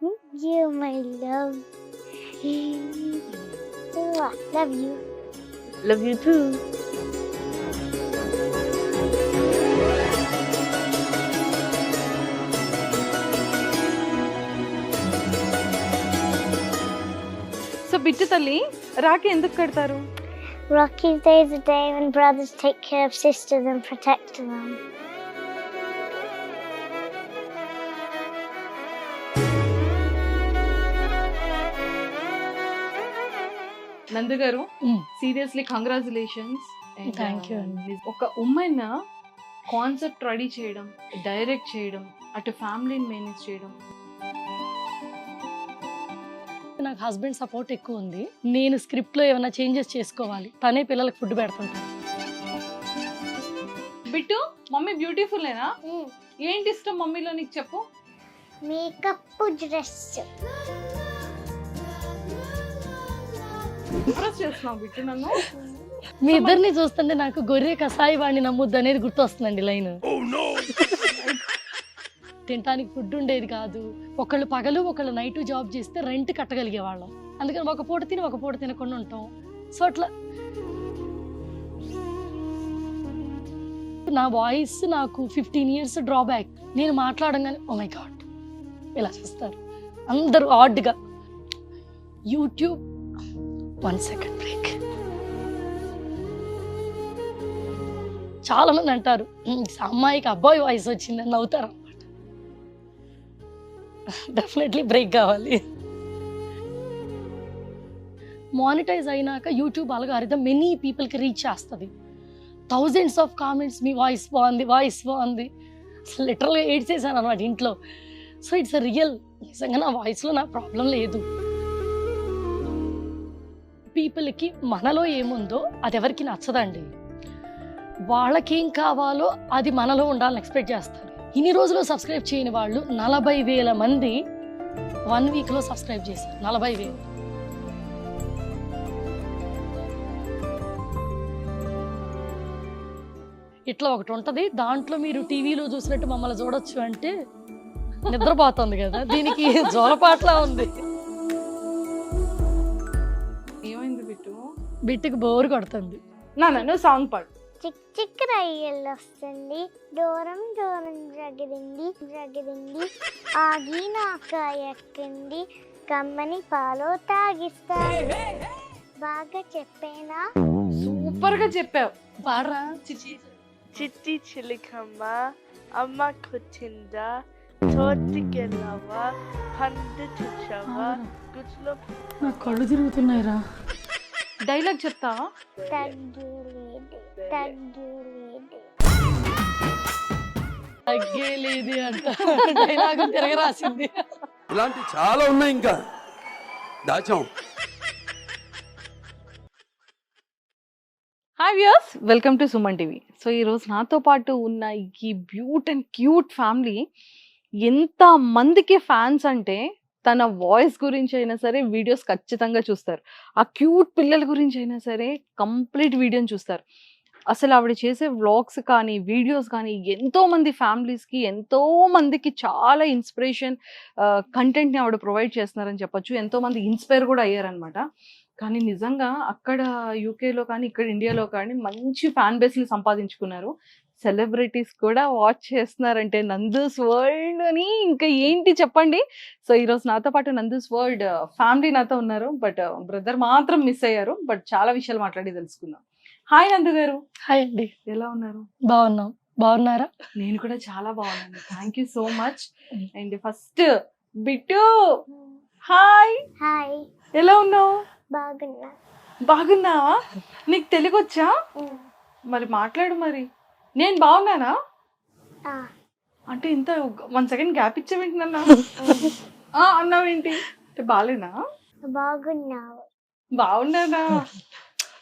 You, my love. Love you. Love you too. So Bittu తల్లి రాఖీ ఎందుకు కడతారు? Rocky Day is a day when brothers take care of sisters and protect them. నందు గారు seriously congratulations. Thank you అండి. ఒక women concept ready చేయడం, direct చేయడం, అటు ఫ్యామిలీని మేనేజ్ చేయడం. నాకు హస్బెండ్ సపోర్ట్ ఎక్కువ ఉంది. నేను స్క్రిప్ట్ లో ఏమైనా చేంజెస్ చేసుకోవాలి, తనే పిల్లలకు ఫుడ్ పెడుతుంటాను. బిట్టు మమ్మీ బ్యూటిఫుల్లేనా? ఏంటి ఇష్టం మమ్మీలో నీకు చెప్పు. Makeup dress. ఇంప్రెస్ చేస్తున్నావు బిట్టు నన్ను. మీ ఇద్దరిని చూస్తుంటే నాకు గొర్రె కసాయి వాడిని నమ్ముద్దు అనేది గుర్తొస్తుందండి లైన్. తినడానికి ఫుడ్ ఉండేది కాదు. ఒకళ్ళు పగలు ఒకళ్ళు నైట్ జాబ్ చేస్తే రెంట్ కట్టగలిగే వాళ్ళం. అందుకని ఒక పూట తిని ఒక పూట తినకుండా ఉంటాం. సో అట్లా నా వాయిస్ నాకు 15 years డ్రాబ్యాక్. నేను మాట్లాడంగానే ఓ మై గాడ్ ఇలా చూస్తారు అందరూ ఆడ్గా. YouTube 1 second break. చాలా మంది అంటారు అమ్మాయికి అబ్బాయి వాయిస్ వచ్చిందని నవ్వుతారు అనమాట. డెఫినెట్లీ బ్రేక్ కావాలి. మానిటైజ్ అయినాక యూట్యూబ్ అల్గారిథం మెనీ పీపుల్కి రీచ్ చేస్తుంది. Thousands of comments me voice బాగుంది, వాయిస్ బాగుంది. అసలు లిటరల్గా ఏడ్చేసాను అనమాట ఇంట్లో. So it's a real. నిజంగా నా వాయిస్లో నా ప్రాబ్లం లేదు. పీపుల్కి మనలో ఏముందో అది ఎవరికి నచ్చదండి. వాళ్ళకేం కావాలో అది మనలో ఉండాలని ఎక్స్పెక్ట్ చేస్తారు. ఇన్ని రోజులు సబ్స్క్రైబ్ చేయని వాళ్ళు 40,000 మంది 1 weekలో సబ్స్క్రైబ్ చేశారు. 40,000. ఇట్లా ఒకటి ఉంటుంది. దాంట్లో మీరు టీవీలో చూసినట్టు మమ్మల్ని చూడొచ్చు అంటే నిద్రపోతుంది కదా, దీనికి జోలపాట్లా ఉంది. ఏమైంది బిట్టు? బిట్టుకు బోరు కొడుతుంది. నువ్వు సాంగ్ పాడు. చిక్ చిక్ రయ్యలు వస్తుంది, దూరం దూరం జగిరింది జగిరింది, ఆగి నాక ఎక్కింది, కమ్మని పాలో తాగిస్తాడు. బాగా చెప్పేనా? సూపర్ గా చెప్పావు. పాడరా. చిట్టి చిలికమ్మ అమ్మ కూర్చుందా, తోటికెళ్ళవా, పండు చూసావా, గుడ్లో నా కళ్ళు తిరుగుతున్నాయిరా. డైలాగ్ చెప్తావా? తగ్గిలేదే తగ్గిలేదే తగ్గేలేదు అంట. డైలాగ్ తిరగరాసింది. ఇలాంటి చాలా ఉన్నాయి, ఇంకా దాచాం. Hi viewers, welcome to Suman TV. So ఈరోజు నాతో పాటు ఉన్న ఈ బ్యూట్ అండ్ క్యూట్ ఫ్యామిలీ ఎంత మందికి ఫ్యాన్స్ అంటే తన వాయిస్ గురించి అయినా సరే వీడియోస్ ఖచ్చితంగా చూస్తారు. ఆ క్యూట్ పిల్లల గురించి అయినా సరే కంప్లీట్ వీడియోని చూస్తారు. అసలు ఆవిడ చేసే వ్లాగ్స్ కానీ వీడియోస్ కానీ ఎంతో మంది ఫ్యామిలీస్కి ఎంతో మందికి చాలా ఇన్స్పిరేషన్ కంటెంట్ని ఆవిడ ప్రొవైడ్ చేస్తున్నారని చెప్పొచ్చు. ఎంతో మంది ఇన్స్పైర్ కూడా అయ్యారనమాట. కానీ నిజంగా అక్కడ యూకేలో కానీ ఇక్కడ ఇండియాలో కానీ మంచి ఫ్యాన్ బేస్ని సంపాదించుకున్నారు. సెలబ్రిటీస్ కూడా వాచ్ చేస్తున్నారంటే నందూస్ వరల్డ్ అని ఇంకా ఏంటి చెప్పండి. సో ఈరోజు నాతో పాటు నందూస్ వరల్డ్ ఫ్యామిలీ నాతో ఉన్నారు. బట్ బ్రదర్ మాత్రం మిస్ అయ్యారు. బట్ చాలా విషయాలు మాట్లాడి తెలుసుకుందాం. హాయ్ నందు గారు. హాయ్ అండి. ఎలా ఉన్నారు? బాగున్నాం. బాగున్నారా? నేను కూడా చాలా బాగున్నాను. Thank you so much. And first Bittu, hi. Hi, ఎలా ఉన్నావు? బాగున్నా. బాగున్నావా? నీకు తెలుగు వచ్చా? మరి మాట్లాడు. మరి నేను బాగున్నానా అంటే ఇంత 1 second గ్యాప్ ఇచ్చావేంటి నన్ను? అన్నావేంటి? అంటే బాగాలేనా? బాగున్నావు. బాగున్నానా?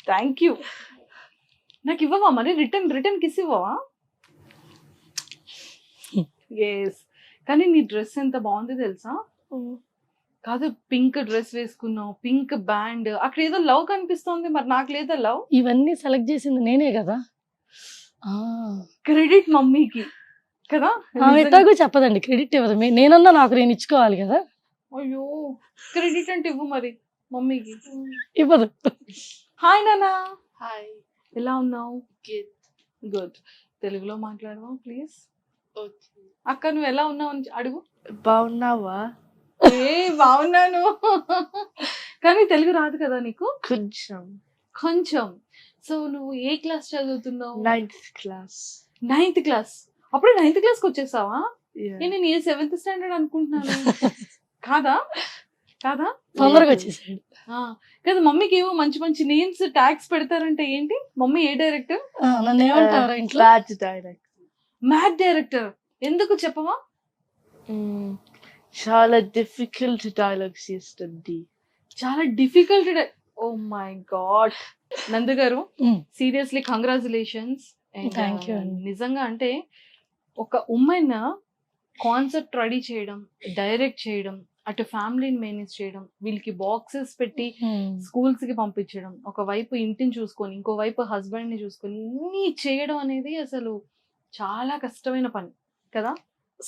Thank you. నాకు ఇవ్వవా మరి? రిటర్న్ కిస్ ఇవ్వవా? ఎస్. కానీ నీ డ్రెస్ ఎంత బాగుంది తెలుసా? కాదు, పింక్ డ్రెస్ వేసుకున్నావు, పింక్ బ్యాండ్, అక్కడ ఏదో లవ్ కనిపిస్తోంది. మరి నాకు లేదా లవ్? ఇవన్నీ సెలెక్ట్ చేసింది నేనే కదా. క్రెడిట్ మమ్మీకి కదా. ఎట్లాగో చెప్పదండి, క్రెడిట్ ఇవ్వదు. నేనన్నా నాకు నేను ఇచ్చుకోవాలి కదా. అయ్యో క్రెడిట్ అంటే ఇవ్వు మరి మమ్మీకి. ఇవ్వదు. హాయ్ నాన్న, హాయ్ ఎలా ఉన్నావు? Git good. తెలుగులో మాట్లాడవా ప్లీజ్? ఓకే అక్క నువ్వు ఎలా ఉన్నావు అని అడుగు. బాగున్నావా? ఏ బాగున్నాను. కానీ తెలుగు రాదు కదా నీకు? కొంచెం. కొంచెం. సో నువ్వు ఏ క్లాస్ చదువుతున్నావు? 9th class. 9th class. అప్పుడే 9th క్లాస్కి వచ్చేసావా? Yeah. నేను ఏ 7th స్టాండర్డ్ అనుకుంటున్నాను. కాదా కాదా? తొందరగా వచ్చేసాడు. కదా మమ్మీకి ఏవో మంచి మంచి నేమ్స్ ట్యాగ్స్ పెడతారంటే ఏంటి? మమ్మీ ఏ డైరెక్టర్? నన్ను ఏమంటారు ఇంట్లో? Bad director. Mad director. ఎందుకు చెప్పవా? చాలా డిఫికల్ట్ డైలాగ్స్ చేస్తుంది. చాలా డిఫికల్ట్. Oh my God. నందు గారు Mm. Seriously congratulations. Thank you అండి. నిజంగా అంటే ఒక ఉమెన్ కాన్సెప్ట్ రెడీ చేయడం, డైరెక్ట్ చేయడం, అటు ఫ్యామిలీని మేనేజ్ చేయడం, వీళ్ళకి బాక్సెస్ పెట్టి స్కూల్స్ కి పంపించడం, ఒకవైపు ఇంటిని చూసుకొని ఇంకోవైపు హస్బెండ్ ని చూసుకొని ఇన్ని చేయడం అనేది అసలు చాలా కష్టమైన పని కదా?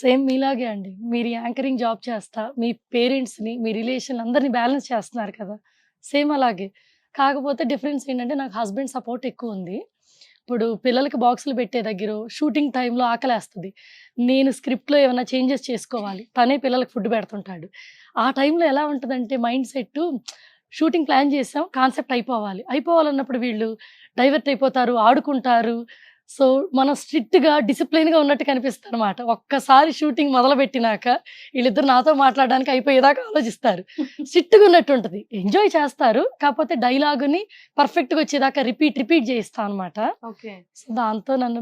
సేమ్ మీలాగే అండి. మీరు యాంకరింగ్ జాబ్ చేస్తా మీ పేరెంట్స్ ని, మీ రిలేషన్ అందరిని బ్యాలెన్స్ చేస్తున్నారు కదా, సేమ్ అలాగే. కాకపోతే డిఫరెన్స్ ఏంటంటే నాకు హస్బెండ్ సపోర్ట్ ఎక్కువ ఉంది. ఇప్పుడు పిల్లలకి బాక్సులు పెట్టే దగ్గర షూటింగ్ టైంలో ఆకలేస్తుంది, నేను స్క్రిప్ట్లో ఏమైనా చేంజెస్ చేసుకోవాలి, తనే పిల్లలకి ఫుడ్ పెడుతుంటాడు. ఆ టైంలో ఎలా ఉంటుందంటే మైండ్ సెట్, షూటింగ్ ప్లాన్ చేసాం, కాన్సెప్ట్ అయిపోవాలన్నప్పుడు వీళ్ళు డైవర్ట్ అయిపోతారు, ఆడుకుంటారు. సో మనం స్ట్రిక్ట్గా డిసిప్లిన్గా ఉన్నట్టు కనిపిస్తుంది అనమాట. ఒక్కసారి షూటింగ్ మొదలుపెట్టినాక వీళ్ళిద్దరు నాతో మాట్లాడడానికి అయిపోయేదాకా ఆలోచిస్తారు. స్ట్రిక్ట్గా ఉన్నట్టు ఉంటుంది. ఎంజాయ్ చేస్తారు, కాకపోతే డైలాగుని పర్ఫెక్ట్గా వచ్చేదాకా రిపీట్ చేయిస్తాను అనమాట. ఓకే. సో దాంతో నన్ను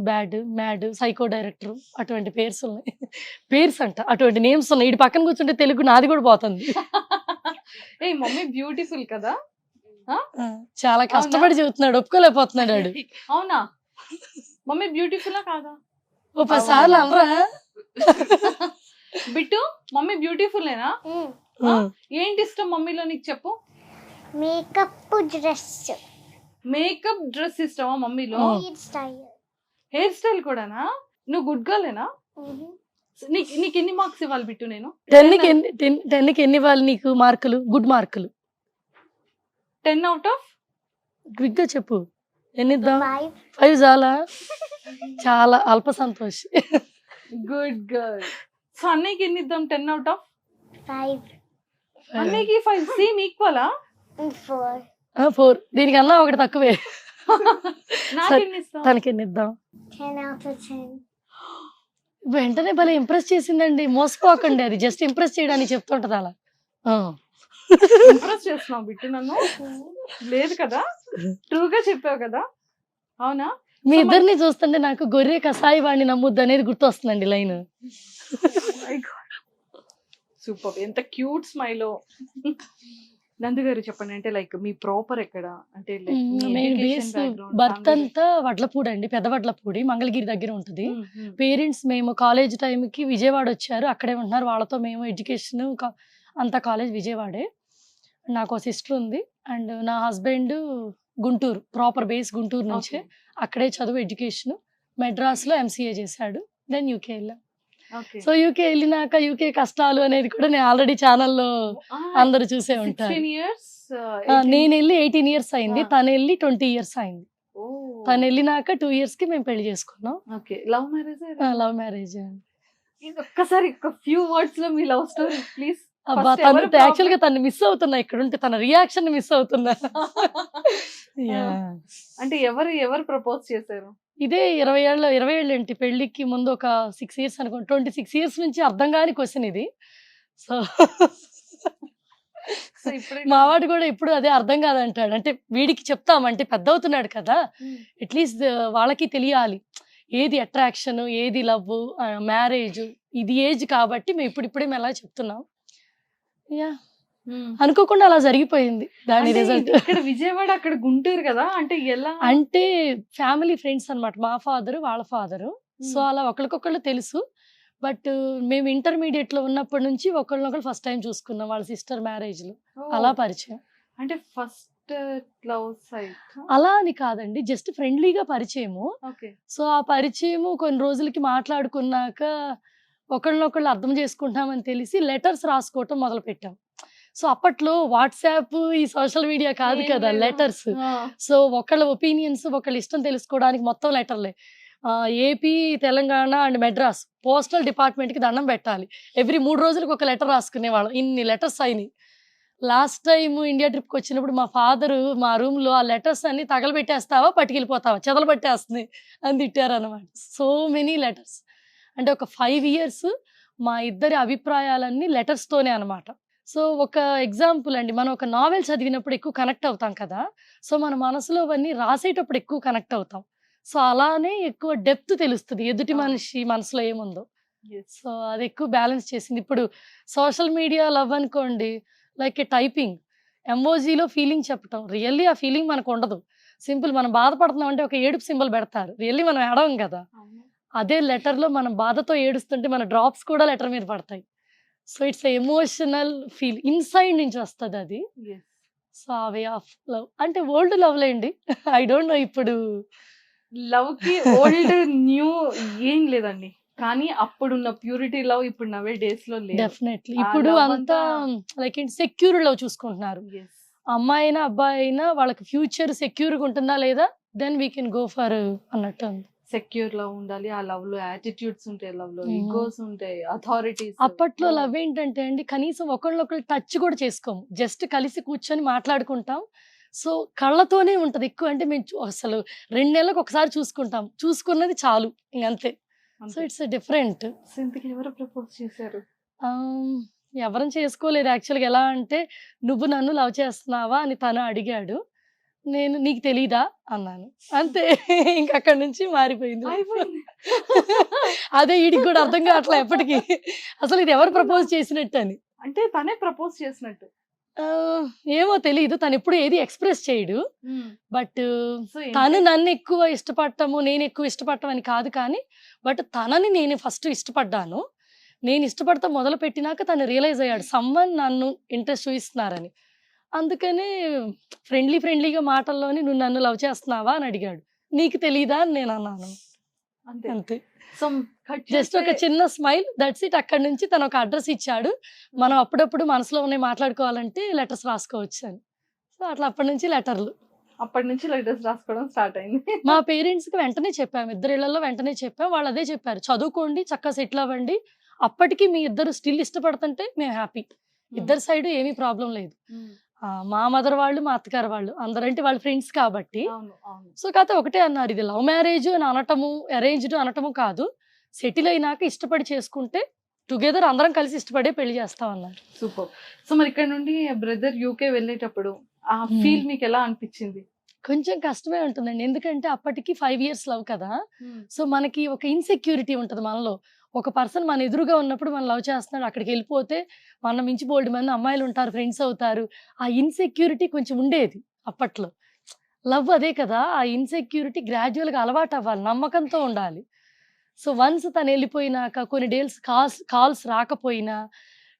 మ్యాడ్ సైకో డైరెక్టర్ అటువంటి పేర్స్ ఉన్నాయి. పేర్స్ అంట అటువంటి నేమ్స్ ఉన్నాయి. ఇటు పక్కన కూర్చుంటే తెలుగు నాది కూడా పోతుంది. ఏ మమ్మీ బ్యూటిఫుల్ కదా? చాలా కష్టపడి చెబుతున్నాడు, ఒప్పుకోలేకపోతున్నాడు వాడు. అవునా? మమ్మీ బ్యూటిఫుల్ కాదా? ఓ 10 సార్లు అనరా? బిట్టు మమ్మీ బ్యూటిఫుల్లేనా? ఏంటి ఇష్టం మమ్మీలో నీకు చెప్పు. మేకప్, డ్రెస్, మేకప్, డ్రెస్ ఇష్టమా మమ్మీలో? Hair style. హెయిర్ స్టైల్ కూడానా? నువ్వు గుడ్ గర్లేనా? నీకు ఎన్ని మార్క్స్ ఇవ్వాలి బిట్టు నేను? 10కి ఎన్ని ఇవ్వాలి నీకు మార్కులు? గుడ్ మార్కులు 10 out of? క్విక్ గా చెప్పు, ఎన్ని ఇద్దాం? 5. 5 చాలా? చాలా అల్ప సంతోష్. Good girl. సో అన్నయ్యకి ఎన్ని ఇద్దాం? 10 out of? 5. అన్నయ్యకి 5. సేమ్ ఈక్వలా? 4. 4. దీనికన్నా ఒకటి తక్కువే. నాకు ఎన్ని ఇస్తాం? తనకి ఎన్ని ఇద్దాం? 10 out of 10. వెంటనే భలే ఇంప్రెస్ చేసిందండి. మోసపోకండి, అది జస్ట్ ఇంప్రెస్ చేయడానికి చెప్తుంటది అలా. ఇంప్రెస్ చేస్తున్నావు బిట్టు నన్ను? లేదు కదా, ట్రూగా చెప్పావు కదా. అవునా? మీ ఇద్దరిని చూస్తుంటే నాకు గొర్రె కసాయి వాడిని నమ్ముద్దు అనేది గుర్తొస్తుందండి లైన్. సూపర్. ఎంత క్యూట్ స్మైల్. నందు గారు చెప్పండి, అంటే లైక్ మీ ప్రాపర్ ఎక్కడ? అంటే బర్త్ అంతా వడ్లపూడి అండి, పెద్ద వడ్లపూడి, మంగళగిరి దగ్గర ఉంటుంది. పేరెంట్స్ మేము కాలేజ్ టైంకి విజయవాడ వచ్చారు, అక్కడే ఉంటున్నారు. వాళ్ళతో మేము ఎడ్యుకేషన్ అంతా కాలేజ్ విజయవాడే. నాకు ఒక సిస్టర్ ఉంది అండ్ నా husband Guntur, proper base Guntur నుంచే. అక్కడే చదువు ఎడ్యుకేషన్, మెడ్రాస్లో MCA చేశాడు. దెన్ యూకే వెళ్ళాం. సో యూకే వెళ్ళినాక యూకే కష్టాలు అనేది కూడా నేను ఆల్రెడీ ఛానల్లో అందరూ చూసే ఉంటారు. నేను వెళ్ళి 18 years అయింది, తను వెళ్ళి 20 years అయింది. తను వెళ్ళినాక 2 years కి మేము పెళ్లి చేసుకున్నాం. Love marriage? లవ్ మ్యారేజ్ అండి. ఒక్కసారి ఒక ఫ్యూ వర్డ్స్ లో మీ లవ్ స్టోరీ ప్లీజ్. అబ్బా, తను యాక్చువల్ గా తను మిస్ అవుతున్నా, ఇక్కడ ఉంటే తన రియాక్షన్ మిస్ అవుతున్నా. అంటే ఎవరు ప్రపోజ్ చేశారు? ఇదే 20 ఏళ్ళు ఏంటి, పెళ్లికి ముందు ఒక 6 years అనుకోండి, 26 years నుంచి అర్థం కాని క్వశ్చన్ ఇది. సో మావాడు కూడా ఇప్పుడు అదే అర్థం కాదంటాడు. అంటే వీడికి చెప్తామంటే పెద్ద అవుతున్నాడు కదా, అట్లీస్ట్ వాళ్ళకి తెలియాలి ఏది అట్రాక్షన్, ఏది లవ్, మ్యారేజ్, ఇది ఏజ్ కాబట్టి మేము ఇప్పుడిప్పుడే మేము అలా చెప్తున్నాం. యా, అనుకోకుండా అలా జరిగిపోయింది దాని రిజల్ట్. ఇక్కడ విజయవాడ, అక్కడ గుంటూరు కదా, అంటే ఎలా? అంటే ఫ్యామిలీ ఫ్రెండ్స్ అన్నమాట, మా ఫాదరు వాళ్ళ ఫాదరు. సో అలా ఒకరికొకళ్ళు తెలుసు. బట్ మేము ఇంటర్మీడియట్ లో ఉన్నప్పటి నుంచి ఒకళ్ళనొకళ్ళు ఫస్ట్ టైం చూసుకున్నాం, వాళ్ళ సిస్టర్ మ్యారేజ్ లో. అలా పరిచయం. అంటే ఫస్ట్ లవ్ సైట్ అలా అని కాదండి, జస్ట్ ఫ్రెండ్లీగా పరిచయము. సో ఆ పరిచయము కొన్ని రోజులకి మాట్లాడుకున్నాక ఒకళ్ళనొకళ్ళు అర్థం చేసుకుంటామని తెలిసి లెటర్స్ రాసుకోవటం మొదలుపెట్టాం. సో, అప్పట్లో వాట్సాప్, ఈ సోషల్ మీడియా కాదు ఏం కదా! లేదు. లెటర్స్. ఆ! సో, ఒకళ్ళ ఒపీనియన్స్, ఒకళ్ళ ఇష్టం తెలుసుకోవడానికి మొత్తం లెటర్‌లే. AP, Telangana and Madras postal డిపార్ట్‌మెంట్‌కి దండం పెట్టాలి. ఎవ్రీ 3 రోజులకి ఒక లెటర్ రాసుకునేవాళ్ళం. ఇన్ని లెటర్స్ అయినియి. లాస్ట్ టైమ్ ఇండియా ట్రిప్‌కొచ్చినప్పుడు మా ఫాదరు మా రూమ్‌లో ఆ లెటర్స్ అన్నీ తగలబెట్టేస్తావా? పట్టుకెళ్ళిపోతావా? చెదలబట్టేస్తుంది అని తిట్టారనమాట. So many letters. అంటే ఒక 5 ఇయర్స్ మా ఇద్దరి అభిప్రాయాలన్నీ లెటర్స్‌తోనే అనమాట. సో, ఒక ఎగ్జాంపుల్ అండి. మనం ఒక నావెల్ చదివినప్పుడు ఎక్కువ కనెక్ట్ అవుతాం కదా! సో, మన మనసులోవన్నీ రాసేటప్పుడు ఎక్కువ కనెక్ట్ అవుతాం. సో, అలానే ఎక్కువ డెప్త్ తెలుస్తది. ఎదుటి అవును. మనిషి మనసులో ఏముందో. యెస్. సో, అది ఎక్కువ బ్యాలెన్స్ చేసింది. ఇప్పుడు సోషల్ మీడియా లవ్ అనుకోండి, లైక్ ఏ టైపింగ్. ఎమోజిలో ఫీలింగ్ చెప్పటం. రియల్లీ ఆ ఫీలింగ్ మనకుండదు. సింపుల్ మనం బాధపడుతున్నాం అంటే ఒక ఏడుపు సింబల్ పెడతారు. రియల్లీ మనం ఏడవం కదా! అవును. అదే లెటర్‌లో మనం బాధతో ఏడుస్తుంటే మన డ్రాప్స్ కూడా లెటర్ మీద పడతాయి. So, it's emotional feel. Inside నుంచి వస్తదది. యెస్. సో, ఆ వే ఆఫ్ లవ్. అంటే ఓల్డ్ లవ్‌లేండి. ఐ డోంట్ నో ఇప్పుడు. లవ్‌కి ఓల్డ్, న్యూ ఏం లేదండి. కానీ అప్పుడున్న ప్యూరిటీ లవ్ ఇప్పుడు నవే డేస్‌లో లేదు. డెఫినెట్‌లీ. ఆ ఇప్పుడు లవ్ అంతా అంతా లైక్ ఏంటి సెక్యూర్ లవ్ చూసుకుంటున్నారు. యెస్. అమ్మాయైనా, అబ్బాయైనా వాళ్ళకి ఫ్యూచర్ సెక్యూర్‌గా ఉంటుందా లేదా? Then we can go for అన్నట్టు ఉంది. సెక్యూర్ లవ్ ఉండాలి. ఆ లవ్‌లో యాటిట్యూడ్స్ ఉంటాయి. లవ్‌లో హ్మ్. ఇగోస్ ఉంటాయి. అథారిటీస్. అప్పట్లో లవ్ ఏంటంటే అండి, కనీసం ఒకళ్ళనొకళ్ళు టచ్ కూడా చేసుకోము. జస్ట్ కలిసి కూర్చొని మాట్లాడుకుంటాం. సో, కళ్ళతోనే ఉంటది ఎక్కువ. అంటే మేము అసలు 2 నెలలకు ఒకసారి చూసుకుంటాం. చూసుకున్నది చాలు ఇంగంతే. సో, అంతే. It's different. సో, ఇంతకీ ఎవరు ప్రపోజ్ చేశారు? ఆహ్, ఎవరం చేసుకోలేదు యాక్చువల్‌గా. ఎలా అంటే, "నువ్వు నన్ను లవ్ చేస్తున్నావా?" అని తను అడిగాడు. నేను "నీకు తెలీదా?" అన్నాను. అంతే. ఇంక అక్కడి నుంచి మారిపోయింది లైఫ్. అయిపోయింది. అదే ఈడికి గూడా అర్థం కావట్లే ఎప్పటికి. అసలు ఇది ఎవరు ప్రపోజ్ చేసినట్టని. అంటే తనే ప్రపోజ్ చేసినట్టు. ఆహ్, ఏమో తెలీదు. తనెప్పుడు ఏది ఎక్స్‌ప్రెస్ చేయడు. బట్ సో, తను నన్నెక్కువ ఇష్టపడటము, నేనెక్కువ ఇష్టపడటం అని కాదు కానీ, బట్ తనని నేను ఫస్ట్ ఇష్టపడ్డాను. నేను ఇష్టపడటం మొదలుపెట్టినాక తను రియలైజ్ అయ్యాడు. సమ్‌వన్ నన్ను ఇంట్రెస్ట్ చూయిస్తున్నారని. అందుకని ఫ్రెండ్లీగా మాటల్లోని "నువ్వు నన్ను లవ్ చేస్తున్నావా?" అని అడిగాడు. "నీకు తెలీదా?" అని నేనన్నాను. అంతే. అంతే. సో, కట్ జస్ట్ ఒక చేస్తే చిన్న స్మైల్ దట్స్ ఇట్. అక్కడి నుంచి తను ఒక అడ్రెస్ ఇచ్చాడు. మనం అప్పుడప్పుడు మనసులో ఉన్నయి మాట్లాడుకోవాలంటే లెటర్స్ రాసుకోవచ్చు అని. సో, అట్లా అప్పటి నుంచి లెటర్లు. అప్పటి నుంచి లెటర్స్ రాసుకోవడం స్టార్ట్ అయింది. మా పేరెంట్స్‌కి వెంటనే చెప్పాము. ఇద్దరిళ్లలో వెంటనే చెప్పాం. వాళ్ళు అదే చెప్పారు. "చదువుకోండి, చక్కగా సెటిల్ అవ్వండి. అప్పటికి మీ ఇద్దరు స్టిల్ ఇష్టపడుతుంటే మేము హ్యాపీ. ఇద్దరి సైడ్ ఏమీ ప్రాబ్లమ్ లేదు." మా మదర్ వాళ్ళు, మా అత్తగారు వాళ్ళు అందరంటే వాళ్ళ ఫ్రెండ్స్ కాబట్టి. అవును. అవును. సో, కాకపోతే ఒకటే అన్నారు. ఇది లవ్ మ్యారేజ్ అని అనటము, అరేంజ్డ్ అనటము కాదు. సెటిల్ అయినాక ఇష్టపడి చేసుకుంటే టుగెదర్ అందరం కలిసి ఇష్టపడే పెళ్లి చేస్తాం అన్నారు. సూపర్. సో, మరి ఇక్కడ నుండి బ్రదర్ యూకే వెళ్ళేటప్పుడు ఆ ఫీల్ మీకు ఎలా అనిపించింది? కొంచెం కష్టమే ఉంటుందండి. ఎందుకంటే అప్పటికి 5 ఇయర్స్ లవ్ కదా! సో, మనకి ఒక ఇన్‌సెక్యూరిటీ ఉంటది మనలో. ఒక పర్సన్ మన ఎదురుగా ఉన్నప్పుడు మనం లవ్ చేస్తున్నాడు. అక్కడికెళ్ళిపోతే మన మించి బోలెడు మంది అమ్మాయిలుంటారు, ఫ్రెండ్స్ అవుతారు. ఆ ఇన్‌సెక్యూరిటీ కొంచెం ఉండేది అప్పట్లో. లవ్ అదే కదా! ఆ ఇన్‌సెక్యూరిటీ గ్రాడ్యుయల్‌గా అలవాటవ్వాలి. నమ్మకంతో ఉండాలి. సో, వన్స్ తనెళ్ళిపోయినాక కొన్ని డేస్ కాల్స్ రాకపోయినా,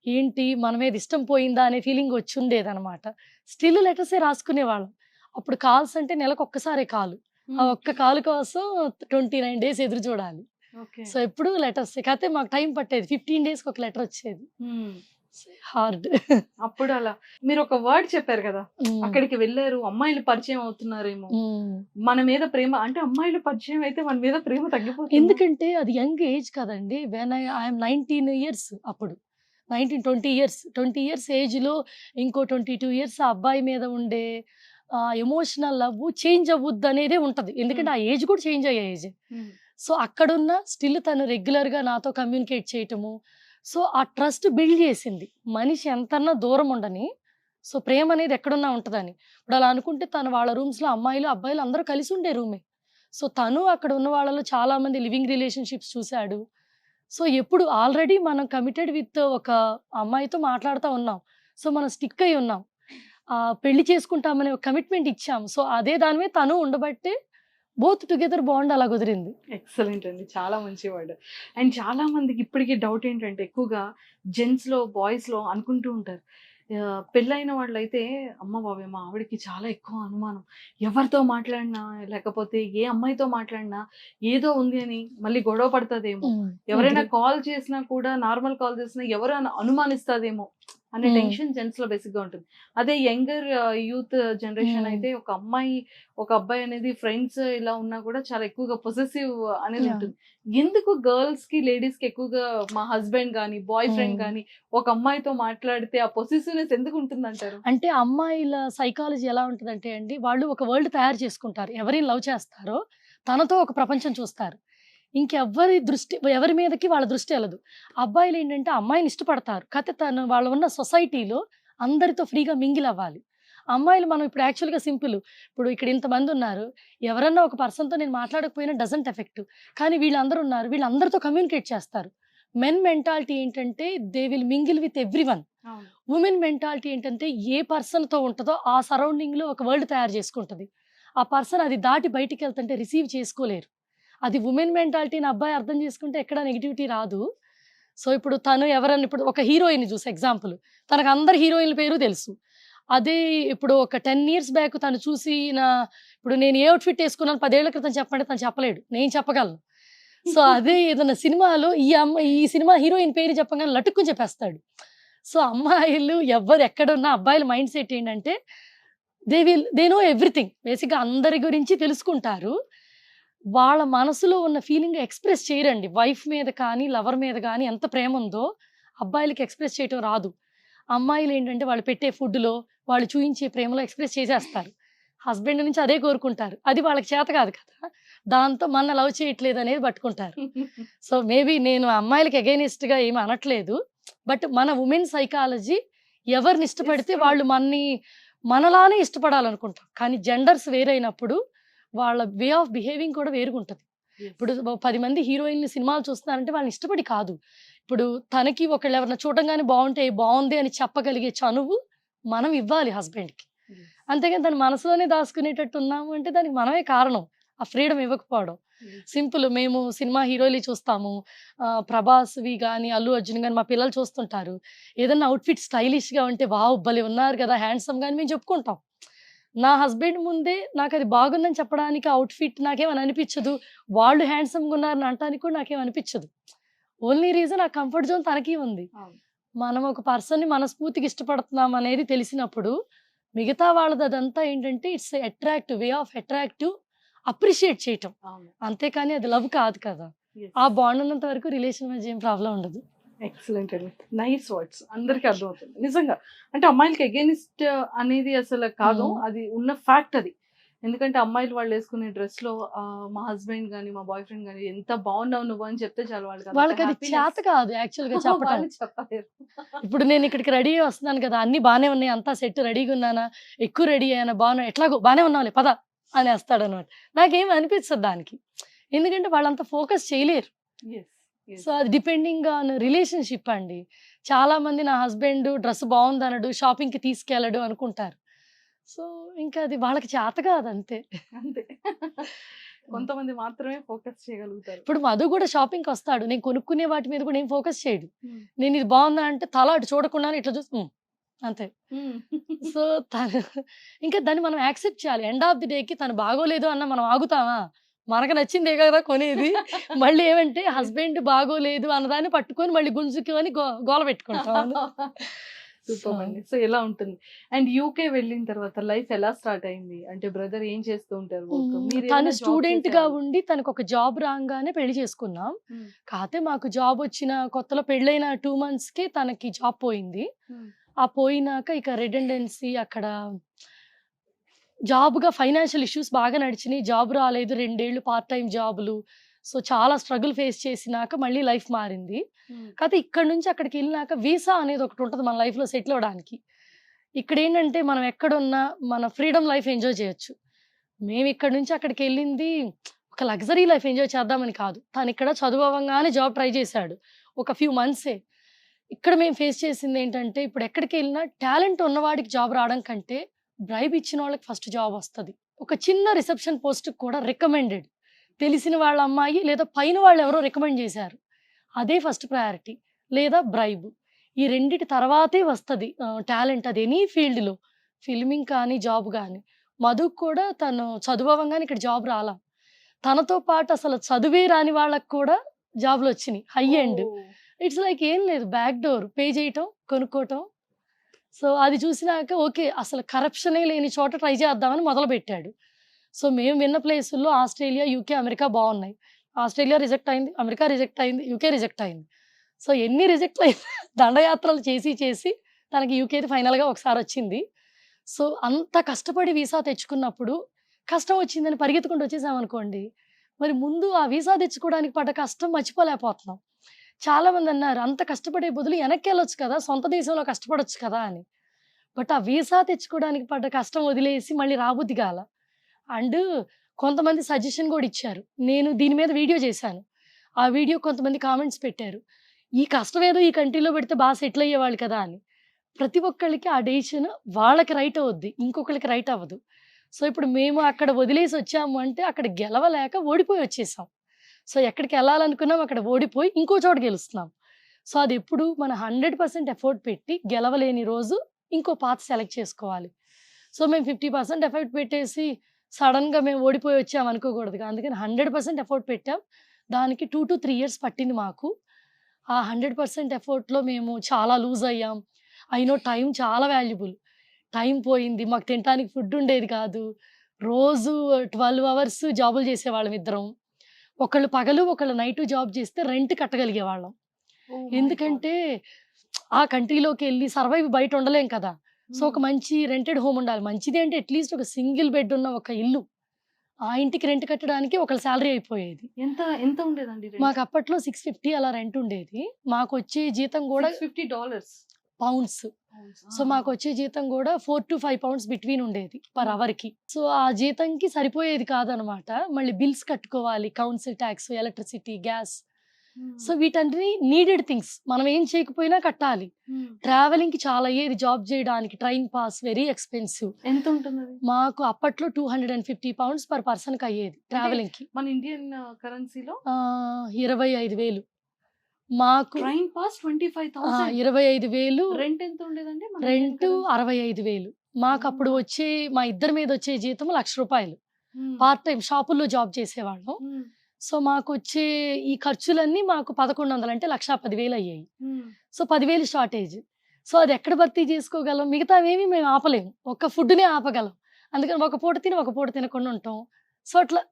ఏంటి మన మీద ఇష్టం పోయిందా అనే ఫీలింగ్ వచ్చుండేదనమాట. స్టిల్ లెటర్సే రాసుకునేవాళ్ళం. అప్పుడు కాల్స్ అంటే నెలకొక్కసారే కాలు. ఆ ఒక్క కాల్ కోసం 29 డేస్ ఎదురు చూడాలి. ఓకే. సో, ఎప్పుడు లెటర్సే. కాకపోతే మాకు టైం పట్టేది. 15 డేస్‌కి ఒక లెటర్ వచ్చేది. హార్డ్. అప్పుడు అలా మీరు ఒక వర్డ్ చెప్పారు కదా! అక్కడికి వెళ్లారు. అమ్మాయిలు పరిచయం అవుతున్నారేమో. మన మీద ప్రేమ అంటే అమ్మాయిలు పరిచయం అయితే మన మీద ప్రేమ తగ్గిపోతుంది. ఎందుకంటే అది యంగ్ ఏజ్ కదండీ. వెన్ ఐ యామ్ 19 ఇయర్స్ అప్పుడు. 19, 20 ఇయర్స్. 20 ఇయర్స్ ఏజ్‌లో ఇంకో 22 ఇయర్స్ ఆ అబ్బాయి మీద ఉండే ఎమోషనల్ లవ్ చేంజ్ అవ్వుద్దనేదే ఉంటది. ఎందుకంటే ఆ ఏజ్ కూడా చేంజ్ అయ్యే ఏజే. సో, అక్కడున్న స్టిల్ తను రెగ్యులర్‌గా నాతో కమ్యూనికేట్ చేయటము. సో, ఆ ట్రస్ట్ బిల్డ్ చేసింది. మనిషి ఎంతన్నా దూరం ఉండని, సో, ప్రేమ అనేది ఎక్కడున్నా ఉంటదని. ఇప్పుడు అలా అనుకుంటే తను వాళ్ళ రూమ్స్‌లో అమ్మాయిలు, అబ్బాయిలు అందరూ కలిసి ఉండే రూమే. సో, తను అక్కడ ఉన్న వాళ్ళలో చాలా మంది లివింగ్ రిలేషన్‌షిప్స్ చూసాడు. సో, ఎప్పుడు ఆల్రెడీ మనం కమిటెడ్ విత్ ఒక అమ్మాయితో మాట్లాడుతా ఉన్నాం. సో, మనం స్టిక్ అయ్యి ఉన్నాం. పెళ్లి చేసుకుంటామనే ఒక కమిట్మెంట్ ఇచ్చాం. సో, అదే దాని మీద తను ఉండబట్టే బోత్ టుగెదర్ బాండ్ అలా కుదిరింది. ఎక్సలెంట్ అండి. చాలా మంచి వర్డ్. అండ్ చాలా మందికి ఇప్పటికీ డౌట్ ఏంటంటే ఎక్కువగా జెంట్స్‌లో, బాయ్స్‌లో అనుకుంటూ ఉంటారు. పెళ్ళైన వాళ్ళైతే అమ్మ బాబోయ్! మా ఆవిడకి చాలా ఎక్కువ అనుమానం. ఎవరితో మాట్లాడినా లేకపోతే ఏ అమ్మాయితో మాట్లాడినా ఏదో ఉంది అని మళ్ళీ గొడవ పడతదేమో. ఎవరైనా కాల్ చేసినా కూడా నార్మల్ కాల్ చేసినా ఎవరు అనుమానిస్తదేమో అనే టెన్షన్ జెంట్స్ లో బేసిక్ గా ఉంటుంది. అదే యంగర్ యూత్ జనరేషన్ అయితే ఒక అమ్మాయి ఒక అబ్బాయి అనేది ఫ్రెండ్స్ ఇలా ఉన్నా కూడా చాలా ఎక్కువగా పొసెసివ్ అనేది ఉంటుంది. ఎందుకు గర్ల్స్ కి లేడీస్ కి ఎక్కువగా మా హస్బెండ్ గానీ బాయ్ ఫ్రెండ్ గానీ ఒక అమ్మాయితో మాట్లాడితే ఆ పొసెసివ్నెస్ ఎందుకు ఉంటుంది అంటారు? అంటే అమ్మాయిల సైకాలజీ ఎలా ఉంటదంటే అండి, వాళ్ళు ఒక వరల్డ్ తయారు చేసుకుంటారు. ఎవరిని లవ్ చేస్తారో తనతో ఒక ప్రపంచం చూస్తారు. ఎవరి మీదకి వాళ్ళ దృష్టి వెళ్ళదు. అబ్బాయిలు ఏంటంటే అమ్మాయిని ఇష్టపడతారు. కాకపోతే తను వాళ్ళు ఉన్న సొసైటీలో అందరితో ఫ్రీగా మింగిల్ అవ్వాలి. అమ్మాయిలు మనం ఇప్పుడు యాక్చువల్‌గా సింపుల్. ఇప్పుడు ఇక్కడ ఇంతమంది ఉన్నారు. ఎవరన్నా ఒక పర్సన్‌తో నేను మాట్లాడకపోయినా డజంట్ ఎఫెక్ట్. కానీ వీళ్ళందరూ ఉన్నారు. వీళ్ళందరితో కమ్యూనికేట్ చేస్తారు. మెన్ మెంటాలిటీ ఏంటంటే they will mingle with everyone. Women mentality ఏంటంటే ఏ పర్సన్‌తో ఉంటదో ఆ సరౌండింగ్‌లో ఒక వరల్డ్ తయారు చేసుకుంటది. ఆ పర్సన్ అది దాటి బయటికి వెళ్తుంటే రిసీవ్ చేసుకోలేరు. అది వుమెన్ మెంటాలిటీని అబ్బాయి అర్థం చేసుకుంటే ఎక్కడ నెగటివిటీ రాదు. సో ఇప్పుడు తను ఎవరన్నా ఇప్పుడు ఒక హీరోయిన్ చూసి ఎగ్జాంపుల్, తనకు అందరు హీరోయిన్ల పేరు తెలుసు. అదే ఇప్పుడు ఒక 10 ఇయర్స్ బ్యాక్ తను చూసి ఇప్పుడు నేను ఏ అవుట్‌ఫిట్ వేసుకున్నాను 10 ఏళ్ల క్రితం చెప్పండి తను చెప్పలేడు. నేను చెప్పగలను. సో అదే ఏదైనా సినిమాలో ఈ సినిమా హీరోయిన్ పేరు చెప్పగానే లటుక్కుని చెప్పేస్తాడు. సో అమ్మాయిలు ఎవ్వరు ఎక్కడున్నా అబ్బాయిల మైండ్ సెట్ ఏంటంటే దే నో ఎవ్రీథింగ్. బేసిక్‌గా అందరి గురించి తెలుసుకుంటారు. వాళ్ళ మనసులో ఉన్న ఫీలింగ్ ఎక్స్‌ప్రెస్ చేయరండి. వైఫ్ మీద కానీ, లవర్ మీద కానీ ఎంత ప్రేమ ఉందో అబ్బాయిలకి ఎక్స్‌ప్రెస్ చేయటం రాదు. అమ్మాయిలు ఏంటంటే వాళ్ళు పెట్టే ఫుడ్‌లో, వాళ్ళు చూయించే ప్రేమలో ఎక్స్‌ప్రెస్ చేసేస్తారు. హస్బెండ్ నుంచి అదే కోరుకుంటారు. అది వాళ్ళకి చేత కాదు కదా! దాంతో మన లవ్ చేయట్లేదు అనేది పట్టుకుంటారు. సో మేబీ నేను అమ్మాయిలకి అగైనిస్ట్‌గా ఏమి అనట్లేదు. బట్ మన వుమెన్ సైకాలజీ ఎవరిని ఇష్టపడితే వాళ్ళు మనలానే ఇష్టపడాలనుకుంటాం. కానీ జెండర్స్ వేరైనప్పుడు వాళ్ళ వే ఆఫ్ బిహేవింగ్ కూడా వేరుగుంటది. ఇప్పుడు 10 మంది హీరోయిన్‌లు సినిమాలు చూస్తున్నారంటే వాళ్ళని ఇష్టపడి కాదు. ఇప్పుడు తనకి ఒకళ్ళు ఎవరైనా చూడంగానే బాగుంది అని చెప్పగలిగే చనువు మనం ఇవ్వాలి హస్బెండ్‌కి. అంతేగాని తన మనసులోనే దాచుకునేటట్టు ఉన్నాము అంటే దానికి మనమే కారణం. ఆ ఫ్రీడమ్ ఇవ్వకపోవడం. సింపుల్ మేము సినిమా హీరోలు చూస్తాము. ప్రభాస్‌వి గాని, అల్లు అర్జున్ గాని మా పిల్లలు చూస్తుంటారు. ఏదన్నా అవుట్‌ఫిట్ స్టైలిష్‌గా ఉంటే వావ్ భలే ఉన్నారు కదా! హ్యాండ్సమ్‌గా అని మేము చెప్పుకుంటాం. నా హస్బెండ్ ముందే నాకది బాగుందని చెప్పడానికి అవుట్‌ఫిట్ నాకేమని అనిపించదు. వాళ్ళు హ్యాండ్సమ్‌గా ఉన్నారని అనటానికి కూడా నాకేం అనిపించదు. ఓన్లీ రీజన్ ఆ కంఫర్ట్ జోన్ తనకి ఉంది. మనం ఒక పర్సన్‌ని మనస్ఫూర్తిగా ఇష్టపడుతున్నాం అనేది తెలిసినప్పుడు మిగతా వాళ్ళది అదంతా ఏంటంటే it's way of attractive appreciate చేయటం. అంతేకాని అది లవ్ కాదు కదా! ఆ బాండ్ ఉన్నంత వరకు రిలేషన్ మధ్య ఏం ప్రాబ్లం ఉండదు. ఎక్సలెంట్ అండి. Nice words. అందరికీ అర్థమవుతుంది. నిజంగా అంటే అమ్మాయిలకి అగైనిస్ట్ అనేది అసలు కాదు. అది ఉన్న ఫ్యాక్ట్ అది. ఎందుకంటే అమ్మాయిలు వాళ్ళు వేసుకునే డ్రెస్‌లో మా హస్బెండ్ గాని, మా బాయ్ ఫ్రెండ్ గాని ఎంత బాగున్నావు నువ్వు అని చెప్తే చాలు వాళ్ళకి అది చేత కాదు యాక్చువల్‌గా చెప్పటం. చెప్పలేరు. ఇప్పుడు నేను ఇక్కడికి రెడీ అయ్యి వస్తున్నాను కదా! అన్నీ బానే ఉన్నాయి. అంతా సెట్ రెడీగా ఉన్నానా? ఎక్కువ రెడీ అయ్యానా? బాగున్నా ఎట్లాగో బానే ఉన్నావులే పద అనేస్తాడన్నమాట. నాకేమి అనిపించదు దానికి. ఎందుకంటే వాళ్ళంత ఫోకస్ చేయలేరు. సో అది డిపెండింగ్ ఆన్ రిలేషన్‌షిప్ అండి. చాలా మంది నా హస్బెండ్ డ్రెస్ బాగుందనడు, షాపింగ్‌కి తీసుకెళ్ళడు అనుకుంటారు. సో ఇంకా అది వాళ్ళకి చేత కాదు అంతే. అంతే. కొంతమంది మాత్రమే ఫోకస్ చేయగలుగుతారు. ఇప్పుడు మధు కూడా షాపింగ్‌కి వస్తాడు. నేను కొనుక్కునే వాటి మీద కూడా ఏం ఫోకస్ చేయడు. నేను ఇది బాగుందా అంటే తల అటు చూడకుండానే ఇట్లా చూసి అంతే. సో ఇంకా దాన్ని మనం యాక్సెప్ట్ చేయాలి. ఎండ్ ఆఫ్ ది డేకి తను బాగోలేదు అన్న మనం ఆగుతామా? మనకు నచ్చిందే కదా కొనేది. మళ్ళీ ఏమంటే హస్బెండ్ బాగోలేదు అన్నదాన్ని పట్టుకొని మళ్ళీ గుంజుకొని గోల పెట్టుకుంటాం. సూపర్ అండి. సో ఎలా ఉంటుంది? అండ్ యూకే వెళ్ళిన తర్వాత లైఫ్ ఎలా స్టార్ట్ అయింది? అంటే బ్రదర్ ఏం చేస్తూ ఉంటారు వర్క్? తను స్టూడెంట్ గా ఉండి తనకు ఒక జాబ్ రాగానే పెళ్లి చేసుకున్నాం. కాకపోతే మాకు జాబ్ వచ్చిన కొత్తలో పెళ్ళైన 2 months కి తనకి జాబ్ పోయింది. ఆ పోయినాక ఇక రిడెండెన్సీ అక్కడ జాబ్‌గా ఫైనాన్షియల్ ఇష్యూస్ బాగా నడిచినాయి. జాబ్ రాలేదు. 2 ఏళ్ళు పార్ట్ టైమ్ జాబులు. సో చాలా స్ట్రగుల్ ఫేస్ చేసినాక మళ్ళీ లైఫ్ మారింది. కాకపోతే ఇక్కడి నుంచి అక్కడికి వెళ్ళినాక వీసా అనేది ఒకటి ఉంటుంది మన లైఫ్‌లో సెటిల్ అవ్వడానికి. ఇక్కడ ఏంటంటే మనం ఎక్కడున్నా మన ఫ్రీడమ్ లైఫ్ ఎంజాయ్ చేయొచ్చు. మేము ఇక్కడి నుంచి అక్కడికి వెళ్ళింది ఒక లగ్జరీ లైఫ్ ఎంజాయ్ చేద్దామని కాదు. తను ఇక్కడ చదువు అవ్వంగానే జాబ్ ట్రై చేశాడు. ఒక ఫ్యూ మంత్సే. ఇక్కడ మేము ఫేస్ చేసింది ఏంటంటే ఇప్పుడు ఎక్కడికి వెళ్ళినా టాలెంట్ ఉన్నవాడికి జాబ్ రావడం కంటే బ్రైబ్ ఇచ్చిన వాళ్ళకి ఫస్ట్ జాబ్ వస్తది. ఒక చిన్న రిసెప్షన్ పోస్ట్ కూడా రికమెండెడ్, తెలిసిన వాళ్ళ అమ్మాయి లేదా పైన వాళ్ళు ఎవరో రికమెండ్ చేశారు, అదే ఫస్ట్ ప్రయారిటీ. లేదా బ్రైబ్, ఈ రెండిటి తర్వాతే వస్తుంది టాలెంట్. అది ఎనీ ఫీల్డ్లో, ఫిల్మింగ్ కానీ జాబ్ కానీ. మధుకు కూడా తను చదువు అవ్వగానే ఇక్కడ జాబ్ రాలా, తనతో పాటు అసలు చదువే రాని వాళ్ళకి కూడా జాబ్లు వచ్చినాయి హై ఎండ్. ఇట్స్ లైక్ ఏం లేదు, బ్యాక్ డోర్ పే చేయటం, కొనుక్కోవటం. సో అది చూసినాక ఓకే, అసలు కరప్షనే లేని చోట ట్రై చేద్దామని మొదలు పెట్టాడు. సో మేము విన్న ప్లేసుల్లో ఆస్ట్రేలియా, యూకే, అమెరికా బాగున్నాయి. ఆస్ట్రేలియా రిజెక్ట్ అయింది, అమెరికా రిజెక్ట్ అయింది, యూకే రిజెక్ట్ అయింది. సో ఎన్ని రిజెక్ట్ అయింది, దండయాత్రలు చేసి తనకి యూకేది ఫైనల్గా ఒకసారి వచ్చింది. సో అంత కష్టపడి వీసా తెచ్చుకున్నప్పుడు కష్టం వచ్చిందని పరిగెత్తుకుంటూ వచ్చేసామనుకోండి, మరి ముందు ఆ వీసా తెచ్చుకోవడానికి పడ్డ కష్టం మర్చిపోలేకపోతున్నాం. చాలా మంది అన్నారు అంత కష్టపడే బదులు వెనక్కి వెళ్ళొచ్చు కదా, సొంత దేశంలో కష్టపడొచ్చు కదా అని. బట్ ఆ వీసా తెచ్చుకోవడానికి పడ్డ కష్టం వదిలేసి మళ్ళీ రాబుద్ది కాల. అండ్ కొంతమంది సజెషన్ కూడా ఇచ్చారు, నేను దీని మీద వీడియో చేశాను, ఆ వీడియో కొంతమంది కామెంట్స్ పెట్టారు, ఈ కష్టం ఏదో ఈ కంట్రీలో పెడితే బాగా సెటిల్ అయ్యేవాళ్ళు కదా అని. ప్రతి ఒక్కళ్ళకి ఆ డెసిషన్ వాళ్ళకి రైట్ అవుద్ది, ఇంకొకరికి రైట్ అవ్వదు. సో ఇప్పుడు మేము అక్కడ వదిలేసి వచ్చాము అంటే అక్కడ గెలవలేక ఓడిపోయి వచ్చేసాం. సో ఎక్కడికి వెళ్ళాలనుకున్నాం అక్కడ ఓడిపోయి ఇంకో చోట గెలుస్తున్నాం. సో అది ఎప్పుడు మన 100% ఎఫర్ట్ పెట్టి గెలవలేని రోజు ఇంకో పాత సెలెక్ట్ చేసుకోవాలి. సో మేము 50% ఎఫర్ట్ పెట్టేసి సడన్గా మేము ఓడిపోయి వచ్చాం అనుకోకూడదు. అందుకని 100% ఎఫర్ట్ పెట్టాం. దానికి 2 to 3 years పట్టింది మాకు. ఆ 100% ఎఫర్ట్లో మేము చాలా లూజ్ అయ్యాం. అయినో టైం చాలా వాల్యుబుల్, టైం పోయింది, మాకు తినడానికి ఫుడ్ ఉండేది కాదు. రోజు 12 hours జాబులు చేసేవాళ్ళం ఇద్దరం. ఒకళ్ళు పగలు ఒకళ్ళు నైట్ జాబ్ చేస్తే రెంట్ కట్టగలిగే వాళ్ళం. ఎందుకంటే ఆ కంట్రీలోకి వెళ్ళి సర్వైవ్ బయట ఉండలేం కదా. సో ఒక మంచి రెంటెడ్ హోమ్ ఉండాలి. మంచిది అంటే అట్లీస్ట్ ఒక సింగిల్ బెడ్ ఉన్న ఒక ఇల్లు, ఆ ఇంటికి రెంట్ కట్టడానికి ఒకళ్ళ శాలరీ అయిపోయేది. ఎంత ఉండేదండి? మాకు అప్పట్లో 650 అలా రెంట్ ఉండేది. మాకు వచ్చే జీతం కూడా $650 పౌండ్స్. సో మాకు వచ్చే జీతం కూడా 4 to 5 pounds బిట్వీన్ ఉండేది పర్ అవర్కి. సో ఆ జీతంకి సరిపోయేది కాదనమాట. మళ్ళీ బిల్స్ కట్టుకోవాలి, council tax, electricity, gas. So వీటన్ని నీడెడ్ థింగ్స్, మనం ఏం చేయకపోయినా కట్టాలి. ట్రావెలింగ్ కి చాలా అయ్యేది, జాబ్ చేయడానికి ట్రైన్ పాస్ వెరీ ఎక్స్పెన్సివ్. ఎంత ఉంటుంది? మాకు అప్పట్లో 250 pounds పర్ పర్సన్ కి అయ్యేది ట్రావెలింగ్ కి. మన ఇండియన్ కరెన్సీలో 25,000. మాకు ట్రైన్ పాస్ 25,000. 25,000. రెంట్ ఎంత ఉండేదండి? రెంట్ 65,000. మాకు అప్పుడు వచ్చే మా ఇద్దరి మీద వచ్చే జీతం ₹1,00,000. పార్ట్ టైం షాపుల్లో జాబ్ చేసేవాళ్ళం. సో మాకు వచ్చే ఈ ఖర్చులన్నీ మాకు 1,100 అంటే 1,10,000 అయ్యాయి. So 10,000 shortage. సో అది ఎక్కడ భర్తీ చేసుకోగలం? మిగతావేమి మేము ఆపలేము, ఒక్క ఫుడ్నే ఆపగలం. అందుకని ఒక పూట తిని ఒక పూట తినకుండా ఉంటాం. సో అట్లా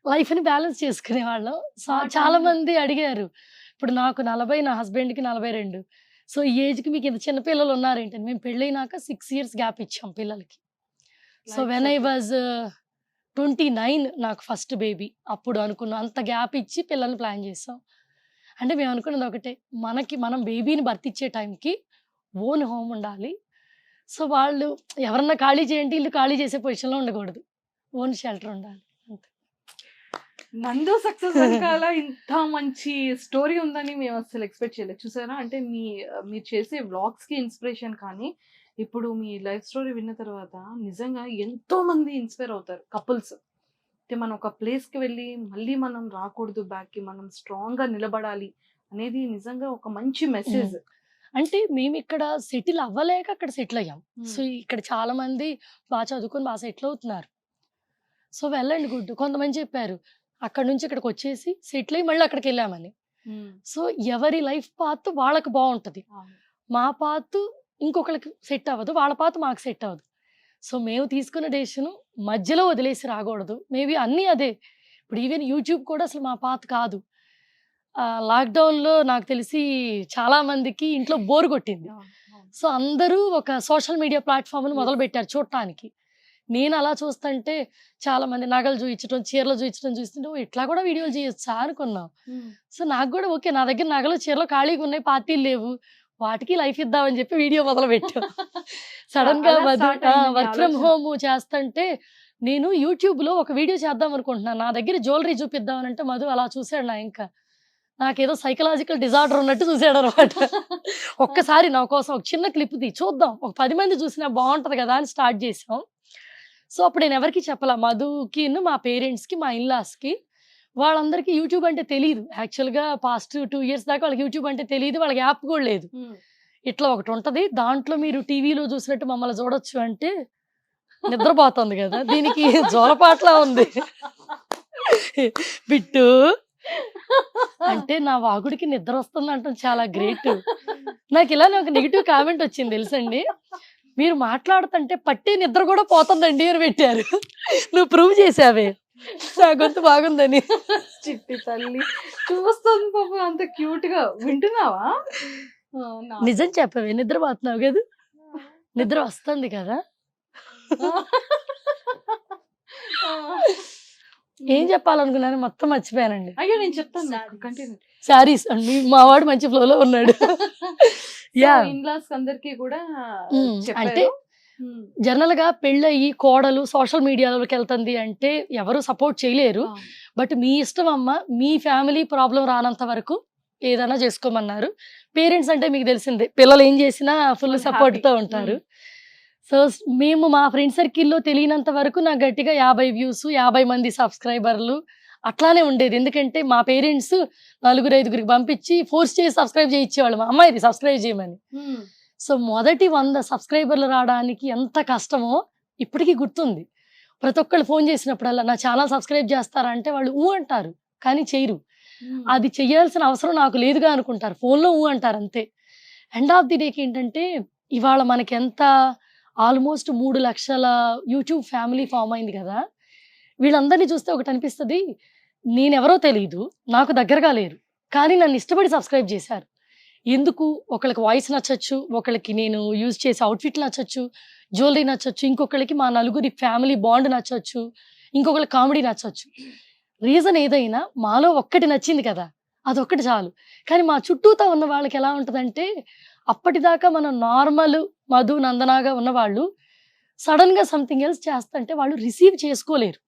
లైఫ్ని బ్యాలెన్స్ చేసుకునే వాళ్ళం. సో చాలా మంది అడిగారు, ఇప్పుడు నాకు 40, నా హస్బెండ్కి 42. సో ఈ ఏజ్కి మీకు ఇంత చిన్న పిల్లలు ఉన్నారేంటని. మేము పెళ్ళైనాక 6 years గ్యాప్ ఇచ్చాం పిల్లలకి. సో వెన్ ఐ వాజ్ 29 నాకు ఫస్ట్ బేబీ. అప్పుడు అనుకున్నాం అంత గ్యాప్ ఇచ్చి పిల్లల్ని ప్లాన్ చేసాం. అంటే మేము అనుకున్నది ఒకటే, మనం బేబీని బర్త్ ఇచ్చే టైంకి ఓన్ హోమ్ ఉండాలి. సో వాళ్ళు ఎవరన్నా ఖాళీ చేయండి, ఇల్లు ఖాళీ చేసే పొజిషన్లో ఉండకూడదు, ఓన్ షెల్టర్ ఉండాలి. నందు సక్సెస్ వెనకాల ఇంత మంచి స్టోరీ ఉందని మేము అసలు ఎక్స్పెక్ట్ చేయలేదు. చూసారా, అంటే మీరు చేసే వ్లాగ్స్ కి ఇన్స్పిరేషన్, కానీ ఇప్పుడు మీ లైఫ్ స్టోరీ విన్న తర్వాత నిజంగా ఎంతో మంది ఇన్స్పైర్ అవుతారు. కపుల్స్ అంటే మనం ఒక ప్లేస్ కి వెళ్ళి మళ్ళీ మనం రాకూడదు, బ్యాక్ కి మనం స్ట్రాంగ్ గా నిలబడాలి అనేది నిజంగా ఒక మంచి మెసేజ్. అంటే మేము ఇక్కడ సెటిల్ అవ్వలేక అక్కడ సెటిల్ అయ్యాం. సో ఇక్కడ చాలా మంది బాగా చదువుకొని బాగా సెటిల్ అవుతున్నారు. సో వెళ్ళండి గుడ్. కొంతమంది చెప్పారు అక్కడ నుంచి ఇక్కడికి వచ్చేసి సెటిల్ అయ్యి మళ్ళీ అక్కడికి వెళ్ళామని. సో ఎవరి లైఫ్ పాత్ వాళ్ళకి బాగుంటది. మా పాత్ ఇంకొకరికి సెట్ అవ్వదు, వాళ్ళ పాత్ మాకు సెట్ అవ్వదు. సో మేము తీసుకున్న డెసిషన్ మధ్యలో వదిలేసి రాకూడదు. మేబీ అన్నీ అదే. ఇప్పుడు ఈవెన్ యూట్యూబ్ కూడా అసలు మా పాత్ కాదు. లాక్డౌన్లో నాకు తెలిసి చాలా మందికి ఇంట్లో బోర్ కొట్టింది. సో అందరూ ఒక సోషల్ మీడియా ప్లాట్ఫామ్ని మొదలు పెట్టారు చూడటానికి. నేను అలా చూస్తుంటే చాలా మంది నగలు చూపించడం, చీరలు చూపించడం చూస్తుంటే ఇట్లా కూడా వీడియోలు చేయొచ్చా అనుకున్నాం. సో నాకు కూడా ఓకే, నా దగ్గర నగలు చీరలు ఖాళీగా ఉన్నాయి, పార్టీలు లేవు, వాటికి లైఫ్ ఇద్దామని చెప్పి వీడియో మొదలు పెట్టాం. సడన్ గా వర్క్ ఫ్రమ్ హోమ్ చేస్తుంటే నేను యూట్యూబ్ లో ఒక వీడియో చేద్దాం అనుకుంటున్నాను, నా దగ్గర జ్యువెలరీ చూపిద్దామనంటే మధు అలా చూసాడు. ఇంకా నాకేదో సైకలాజికల్ డిజార్డర్ ఉన్నట్టు చూసాడు అనమాట. ఒక్కసారి నా కోసం ఒక చిన్న క్లిప్ చూద్దాం, ఒక 10 మంది చూసినా బాగుంటది కదా అని స్టార్ట్ చేసాం. సో అప్పుడు నేను ఎవరికి చెప్పాల, మధుకి మా పేరెంట్స్కి మా ఇన్లాస్కి వాళ్ళందరికీ యూట్యూబ్ అంటే తెలియదు. యాక్చువల్గా పాస్ట్ 2 years దాకా వాళ్ళకి యూట్యూబ్ అంటే తెలియదు, వాళ్ళకి యాప్ కూడా లేదు. ఇట్లా ఒకటి ఉంటది, దాంట్లో మీరు టీవీలో చూసినట్టు మమ్మల్ని చూడొచ్చు అంటే నిద్రపోతుంది కదా, దీనికి జోలపాట్లా ఉంది బిట్టు అంటే నా వాగుడికి నిద్ర వస్తుంది అంటే చాలా గ్రేట్. నాకు ఇలానే ఒక నెగిటివ్ కామెంట్ వచ్చింది తెలుసండి, మీరు మాట్లాడుతుంటే పట్టి నిద్ర కూడా పోతుందండి అని పెట్టారు. నువ్వు ప్రూవ్ చేసావే నా గొంతు బాగుందని. చిట్టి తల్లి చూస్తుంది పాపం అంత క్యూట్ గా. వింటున్నావా? నిజం చెప్పవే, నిద్రపోతున్నావు కదా, నిద్ర వస్తుంది కదా. ఏం చెప్పాలనుకున్నాను మొత్తం మర్చిపోయానండి. అయ్యో నేను చెప్తాను, కంటిన్యూ. సారీస్ అండి, మా వాడు మంచి ఫ్లోలో ఉన్నాడు. యా, ఇన్లాస్ అందరికి కూడా అంటే జనరల్ గా పెళ్ళయి కోడలు సోషల్ మీడియాలోకి వెళ్తుంది అంటే ఎవరు సపోర్ట్ చేయలేరు. బట్ మీ ఇష్టం అమ్మ, మీ ఫ్యామిలీ ప్రాబ్లం రానంత వరకు ఏదైనా చేసుకోమన్నారు. పేరెంట్స్ అంటే మీకు తెలిసిందే, పిల్లలు ఏం చేసినా ఫుల్ సపోర్ట్ తో ఉంటారు. సో మేము మా ఫ్రెండ్ సర్కిల్లో తెలియనంత వరకు నాకు గట్టిగా 50 views, 50 మంది సబ్స్క్రైబర్లు అట్లానే ఉండేది. ఎందుకంటే మా పేరెంట్స్ 4-5 పంపించి ఫోర్స్ చేసి సబ్స్క్రైబ్ చేయించేవాళ్ళు, మా అమ్మాయిది సబ్స్క్రైబ్ చేయమని. సో మొదటి 100 సబ్స్క్రైబర్లు రావడానికి ఎంత కష్టమో ఇప్పటికీ గుర్తుంది. ప్రతి ఒక్కళ్ళు ఫోన్ చేసినప్పుడల్లా నా ఛానల్ సబ్స్క్రైబ్ చేస్తారా అంటే వాళ్ళు ఊ అంటారు కానీ చేయరు. అది చెయ్యాల్సిన అవసరం నాకు లేదుగా అనుకుంటారు, ఫోన్లో ఊ అంటారు అంతే. ఎండ్ ఆఫ్ ది డేకి ఏంటంటే ఇవాళ మనకి ఎంత ఆల్మోస్ట్ 3 లక్షల యూట్యూబ్ ఫ్యామిలీ ఫామ్ అయింది కదా. వీళ్ళందరినీ చూస్తే ఒకటి అనిపిస్తుంది, నేనెవరో తెలియదు, నాకు దగ్గరగా లేరు, కానీ నన్ను ఇష్టపడి సబ్స్క్రైబ్ చేశారు. ఎందుకు? ఒకళ్ళకి వాయిస్ నచ్చచ్చు, ఒకళ్ళకి నేను యూజ్ చేసే అవుట్ఫిట్ నచ్చచ్చు, జ్యువెలరీ నచ్చచ్చు, ఇంకొకళ్ళకి మా నలుగురి ఫ్యామిలీ బాండ్ నచ్చచ్చు, ఇంకొకళ్ళకి కామెడీ నచ్చచ్చు. రీజన్ ఏదైనా మాలో ఒక్కటి నచ్చింది కదా, అదొక్కటి చాలు. కానీ మా చుట్టూతో ఉన్న వాళ్ళకి ఎలా ఉంటుందంటే, అప్పటిదాకా మనం నార్మల్ మధు నందనాగా ఉన్నవాళ్ళు సడన్ గా సంథింగ్ ఎల్స్ చేస్తుంటే వాళ్ళు రిసీవ్ చేసుకోలేరు.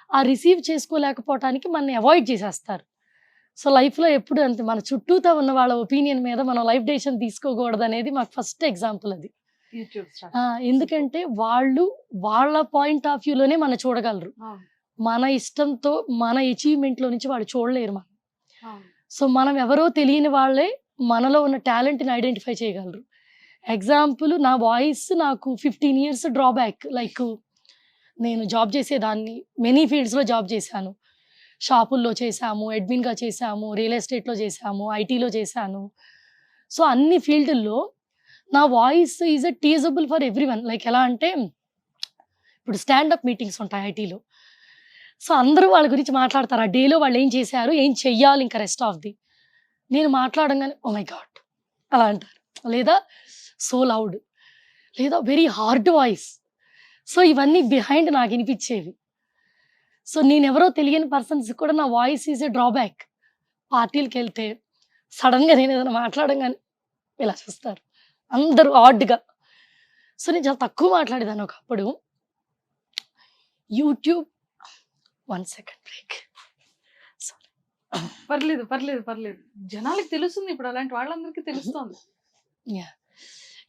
ఆ రిసీవ్ చేసుకోలేకపోవటానికి మనని అవాయిడ్ చేసేస్తారు. సో లైఫ్లో ఎప్పుడు అంతే, మన చుట్టూతో ఉన్న వాళ్ళ ఒపీనియన్ మీద మనం లైఫ్ డెసిషన్ తీసుకోకూడదు అనేది మాకు ఫస్ట్ ఎగ్జాంపుల్ అది. ఎందుకంటే వాళ్ళు వాళ్ళ పాయింట్ ఆఫ్ వ్యూలోనే మనం చూడగలరు, మన ఇష్టంతో మన అచీవ్మెంట్లో నుంచి వాళ్ళు చూడలేరు మనం. సో మనం ఎవరో తెలియని వాళ్ళే మనలో ఉన్న టాలెంట్ని ఐడెంటిఫై చేయగలరు. ఎగ్జాంపుల్, నా వాయిస్ నాకు 15 years డ్రాబ్యాక్. లైక్ నేను జాబ్ చేసేదాన్ని, మెనీ ఫీల్డ్స్లో జాబ్ చేశాను. షాపుల్లో చేశాము, అడ్మిన్గా చేశాము, రియల్ ఎస్టేట్లో చేశాము, ఐటీలో చేశాను. సో అన్ని ఫీల్డ్ల్లో నా voice is a teasable for everyone. Like ఎలా అంటే, ఇప్పుడు స్టాండప్ మీటింగ్స్ ఉంటాయి ఐటీలో, సో అందరూ వాళ్ళ గురించి మాట్లాడతారు, ఆ డేలో వాళ్ళు ఏం చేశారు, ఏం చెయ్యాలి, ఇంకా రెస్ట్ ఆఫ్ ది. నేను మాట్లాడంగానే ఓ మై గాడ్ అలా అంటారు, లేదా సో లౌడ్, లేదా వెరీ హార్డ్ వాయిస్. సో ఇవన్నీ బిహైండ్ నాకు వినిపించేవి. సో నేనెవరో తెలియని పర్సన్స్ కూడా నా వాయిస్ ఈజ్ ఏ డ్రాబ్యాక్. పార్టీలకు వెళ్తే సడన్గా నేను ఏదైనా మాట్లాడంగానే ఇలా చూస్తారు అందరూ ఆడ్గా. సో నేను చాలా తక్కువ మాట్లాడేదాన్ని ఒకప్పుడు. YouTube 1 second break. పర్లేదు పర్లేదు పర్లేదు, జనాలకి తెలుస్తుంది, ఇప్పుడు అలాంటి వాళ్ళందరికీ తెలుస్తుంది.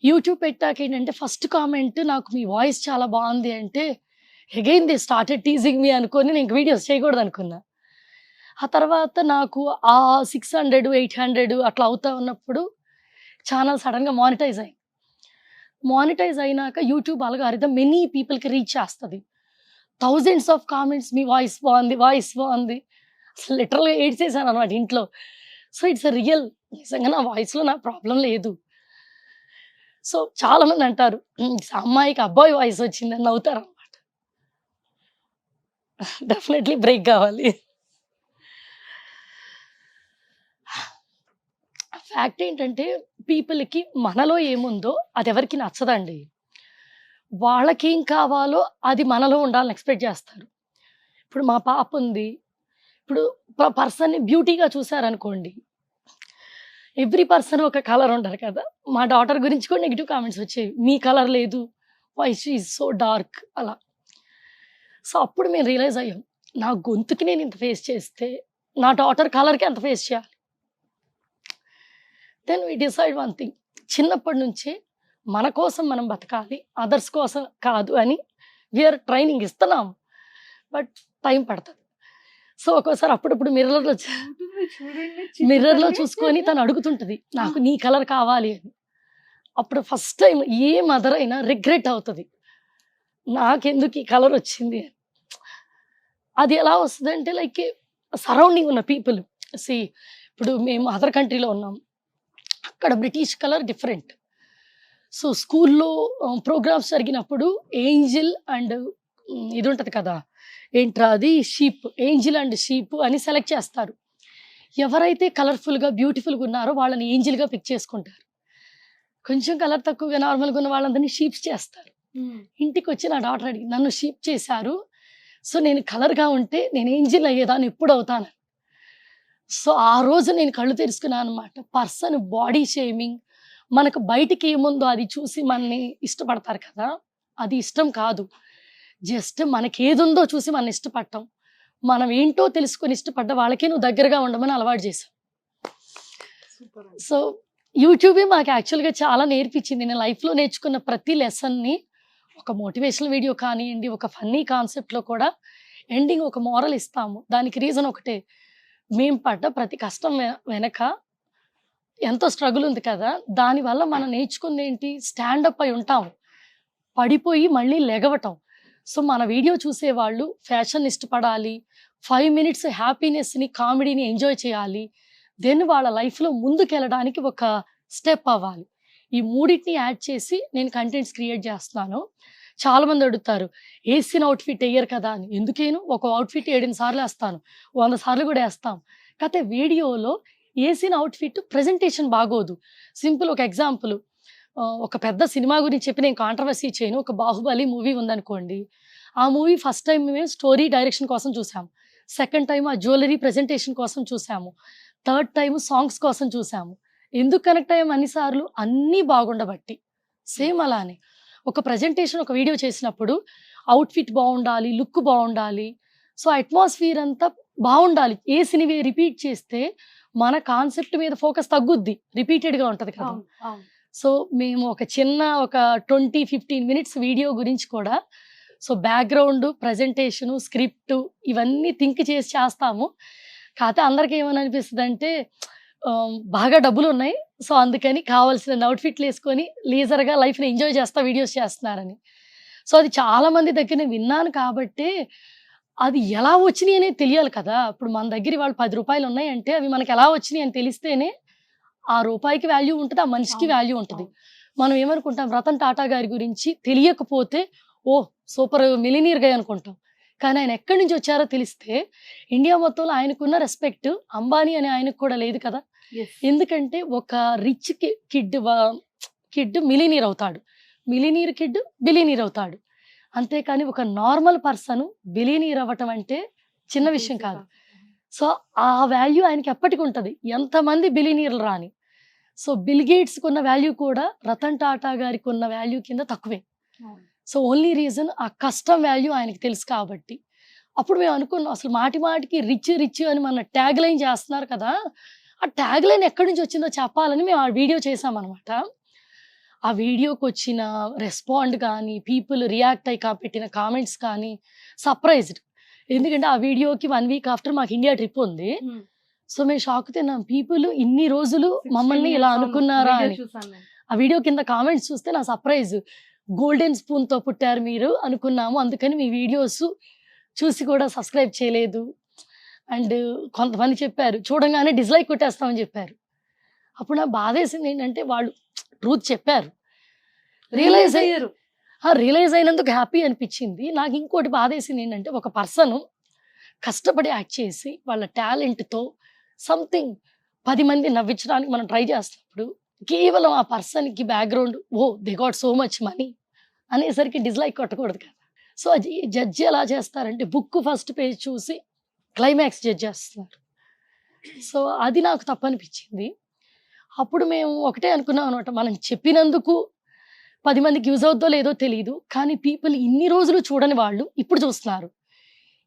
యూట్యూబ్ పెట్టాక ఏంటంటే ఫస్ట్ కామెంట్, నాకు మీ వాయిస్ చాలా బాగుంది అంటే అగైన్ దే స్టార్టెడ్ టీజింగ్ మీ అనుకొని నేను వీడియోస్ చేయకూడదు అనుకున్నా. ఆ తర్వాత నాకు ఆ 600, 800 అట్లా అవుతా ఉన్నప్పుడు ఛానల్ సడన్గా మానిటైజ్ అయ్యి, మానిటైజ్ అయినాక యూట్యూబ్ అల్గారిథం మెనీ పీపుల్కి రీచ్ చేస్తుంది. Thousands of comments, me voice బాగుంది, వాయిస్ బాగుంది. అసలు లిటరల్గా ఏడ్చేసాను అనమాట ఇంట్లో. సో ఇట్స్ ఎ రియల్, నిజంగా నా వాయిస్లో నా ప్రాబ్లం లేదు. సో చాలామంది అంటారు అమ్మాయికి అబ్బాయి వాయిస్ వచ్చిందని నవ్వుతారు అనమాట. డెఫినెట్లీ బ్రేక్ కావాలి. ఫ్యాక్ట్ ఏంటంటే, పీపుల్కి మనలో ఏముందో అది ఎవరికి నచ్చదండి. వాళ్ళకేం కావాలో అది మనలో ఉండాలని ఎక్స్పెక్ట్ చేస్తారు. ఇప్పుడు మా పాప ఉంది, ఇప్పుడు పర్సన్ని బ్యూటీగా చూసారనుకోండి, ఎవ్రీ పర్సన్ ఒక కలర్ ఉంటారు కదా. మా డాటర్ గురించి కూడా నెగిటివ్ కామెంట్స్ వచ్చేవి, మీ కలర్ లేదు, వాయిస్ ఈజ్ సో డార్క్ అలా. సో అప్పుడు మేము రియలైజ్ అయ్యాం, నా గొంతుకి నేను ఇంత ఫేస్ చేస్తే నా డాటర్ కలర్కి ఎంత ఫేస్ చేయాలి. Then we decide one thing, చిన్నప్పటి నుంచే మన కోసం మనం బతకాలి, అదర్స్ కోసం కాదు అని వీఆర్ ట్రైనింగ్ ఇస్తున్నాం, బట్ టైం పడుతుంది. సో ఒక్కోసారి అప్పుడప్పుడు మిర్రర్లో చూసుకొని తను అడుగుతుంటుంది నాకు నీ కలర్ కావాలి అని. అప్పుడు ఫస్ట్ టైం ఏ మదర్ అయినా రిగ్రెట్ అవుతుంది, నాకెందుకు ఈ కలర్ వచ్చింది అని. అది ఎలా వస్తుంది అంటే లైక్ సరౌండింగ్ ఉన్న పీపుల్ ఇప్పుడు మేము అదర్ కంట్రీలో ఉన్నాం, అక్కడ బ్రిటిష్ కలర్ డిఫరెంట్. సో స్కూల్లో ప్రోగ్రామ్స్ జరిగినప్పుడు ఏంజిల్ అండ్ ఇది ఉంటుంది కదా, ఏంట్రా అది షీప్, ఏంజిల్ అండ్ షీప్ అని సెలెక్ట్ చేస్తారు. ఎవరైతే కలర్ఫుల్గా బ్యూటిఫుల్గా ఉన్నారో వాళ్ళని ఏంజిల్గా పిక్ చేసుకుంటారు. కొంచెం కలర్ తక్కువగా నార్మల్గా ఉన్న వాళ్ళందరినీ షీప్స్ చేస్తారు. ఇంటికి వచ్చి నా డాటర్ అడిగి నన్ను షీప్ చేశారు, సో నేను కలర్గా ఉంటే నేను ఏంజిల్ అయ్యేదాన్ని ఎప్పుడు అవుతాను. సో ఆ రోజు నేను కళ్ళు తెరుచుకున్నాను అనమాట. పర్సన్ బాడీ షేమింగ్, మనకు బయటికి ఏముందో అది చూసి మనని ఇష్టపడతారు కదా, అది ఇష్టం కాదు. జస్ట్ మనకి ఏది ఉందో చూసి మనం ఇష్టపడటం, మనం ఏంటో తెలుసుకొని ఇష్టపడ్డ వాళ్ళకే నువ్వు దగ్గరగా ఉండమని అలవాటు చేశావు. సో యూట్యూబే మాకు యాక్చువల్గా చాలా నేర్పించింది. నేను లైఫ్లో నేర్చుకున్న ప్రతి లెసన్ని ఒక మోటివేషనల్ వీడియో కానివ్వండి, ఒక ఫన్నీ కాన్సెప్ట్లో కూడా ఎండింగ్ ఒక మోరల్ ఇస్తాము. దానికి రీజన్ ఒకటే, మేము పడ్డ ప్రతి కష్టం వెనక ఎంతో స్ట్రగుల్ ఉంది కదా, దానివల్ల మనం నేర్చుకుంది ఏంటి, స్టాండప్ అయి ఉంటాం, పడిపోయి మళ్ళీ లెగవటం. సో మన వీడియో చూసేవాళ్ళు ఫ్యాషన్ ఇష్టపడాలి, 5 minutes హ్యాపీనెస్ని కామెడీని ఎంజాయ్ చేయాలి, దెన్ వాళ్ళ లైఫ్లో ముందుకెళ్ళడానికి ఒక స్టెప్ అవ్వాలి. ఈ మూడింటిని యాడ్ చేసి నేను కంటెంట్స్ క్రియేట్ చేస్తున్నాను. చాలామంది అడుగుతారు వేసిన అవుట్ఫిట్ వేయరు కదా అని. ఎందుకేను, ఒక అవుట్ఫిట్ 7 సార్లు వేస్తాను, 100 సార్లు కూడా వేస్తాం. కాకపోతే వీడియోలో వేసిన అవుట్ఫిట్ ప్రజెంటేషన్ బాగోదు. సింపుల్ ఒక ఎగ్జాంపుల్, ఒక పెద్ద సినిమా గురించి చెప్పి నేను కాంట్రవర్సీ చేయను. ఒక బాహుబలి మూవీ ఉందనుకోండి, ఆ మూవీ ఫస్ట్ టైం మేము స్టోరీ డైరెక్షన్ కోసం చూసాము, సెకండ్ టైం ఆ జ్యువెలరీ ప్రజెంటేషన్ కోసం చూసాము, థర్డ్ టైం సాంగ్స్ కోసం చూసాము. ఎందుకు కనెక్ట్ అయ్యాము అన్నిసార్లు, అన్నీ బాగుండబట్టి. సేమ్ అలానే ఒక ప్రజెంటేషన్ ఒక వీడియో చేసినప్పుడు అవుట్ఫిట్ బాగుండాలి, లుక్ బాగుండాలి, సో అట్మాస్ఫియర్ అంతా బాగుండాలి. ఏ సినిమా రిపీట్ చేస్తే మన కాన్సెప్ట్ మీద ఫోకస్ తగ్గుద్ది, రిపీటెడ్గా ఉంటుంది కదా. సో మేము ఒక 20-15 minutes వీడియో గురించి కూడా సో బ్యాక్గ్రౌండ్, ప్రజెంటేషను, స్క్రిప్ట్ ఇవన్నీ థింక్ చేసి చేస్తాము. కాకపోతే అందరికీ ఏమని అనిపిస్తుంది అంటే బాగా డబ్బులు ఉన్నాయి, సో అందుకని కావాల్సిన అవుట్ఫిట్లు వేసుకొని లీజర్గా లైఫ్ని ఎంజాయ్ చేస్తా వీడియోస్ చేస్తున్నారని. సో అది చాలామంది దగ్గర నేను విన్నాను కాబట్టి అది ఎలా వచ్చినాయి అనేది తెలియాలి కదా. ఇప్పుడు మన దగ్గర వాళ్ళు 10 రూపాయలు ఉన్నాయంటే అవి మనకి ఎలా వచ్చినాయి అని తెలిస్తేనే ఆ రూపాయికి వాల్యూ ఉంటుంది, ఆ మనిషికి వాల్యూ ఉంటుంది. మనం ఏమనుకుంటాం, రతన్ టాటా గారి గురించి తెలియకపోతే ఓ సూపర్ మిలినీర్ గా అనుకుంటాం. కానీ ఆయన ఎక్కడి నుంచి వచ్చారో తెలిస్తే ఇండియా మొత్తంలో ఆయనకున్న రెస్పెక్ట్ అంబానీ అనే ఆయనకు కూడా లేదు కదా. ఎందుకంటే ఒక రిచ్ కిడ్ మిలినీర్ అవుతాడు, మిలినీర్ కిడ్ బిలినీర్ అవుతాడు. అంతేకాని ఒక నార్మల్ పర్సన్ బిలినీర్ అవ్వటం అంటే చిన్న విషయం కాదు. సో ఆ వాల్యూ ఆయనకి ఎప్పటికి ఉంటుంది, ఎంతమంది బిలినీర్లు రాని. సో బిల్ గేట్స్కి ఉన్న వాల్యూ కూడా రతన్ టాటా గారికి ఉన్న వాల్యూ కింద తక్కువే. సో ఓన్లీ రీజన్ ఆ కష్టం వాల్యూ ఆయనకి తెలుసు కాబట్టి. అప్పుడు మేము అనుకున్నాం అసలు మాటి మాటికి రిచ్ అని మన ట్యాగ్ లైన్ చేస్తున్నారు కదా, ఆ ట్యాగ్ లైన్ ఎక్కడి నుంచి వచ్చిందో చెప్పాలని మేము ఆ వీడియో చేసామన్నమాట. ఆ వీడియోకి వచ్చిన రెస్పాండ్ కానీ, పీపుల్ రియాక్ట్ అయ్యి పెట్టిన కామెంట్స్ కానీ సర్ప్రైజ్డ్. ఎందుకంటే ఆ వీడియోకి 1 week ఆఫ్టర్ మాకు ఇండియా ట్రిప్ ఉంది. సో మేము షాక్ తిన్నాం, పీపుల్ ఇన్ని రోజులు మమ్మల్ని ఇలా అనుకున్నారా అని. ఆ వీడియో కింద కామెంట్స్ చూస్తే నా సర్ప్రైజ్, గోల్డెన్ స్పూన్తో పుట్టారు మీరు అనుకున్నాము, అందుకని మీ వీడియోస్ చూసి కూడా సబ్స్క్రైబ్ చేయలేదు. అండ్ కొంతమంది చెప్పారు చూడంగానే డిస్లైక్ కొట్టేస్తామని చెప్పారు. అప్పుడు నాకు బాధేసింది ఏంటంటే వాళ్ళు ట్రూత్ చెప్పారు, రియలైజ్ అయినందుకు హ్యాపీ అనిపించింది. నాకు ఇంకోటి బాధేసింది ఏంటంటే ఒక పర్సన్ కష్టపడి యాక్ట్ చేసి వాళ్ళ టాలెంట్తో సంథింగ్ 10 మంది నవ్వించడానికి మనం ట్రై చేస్తున్నప్పుడు కేవలం ఆ పర్సన్కి background they got so much money అనేసరికి డిస్లైక్ కొట్టకూడదు కదా. సో అది జడ్జి ఎలా చేస్తారంటే బుక్ ఫస్ట్ పేజ్ చూసి క్లైమాక్స్ జడ్జ్ చేస్తున్నారు. సో అది నాకు తప్పనిపించింది. అప్పుడు మేము ఒకటే అనుకున్నాం అనమాట, మనం చెప్పినందుకు 10 మందికి యూజ్ అవుద్దో లేదో తెలియదు, కానీ పీపుల్ ఇన్ని రోజులు చూడని వాళ్ళు ఇప్పుడు చూస్తున్నారు.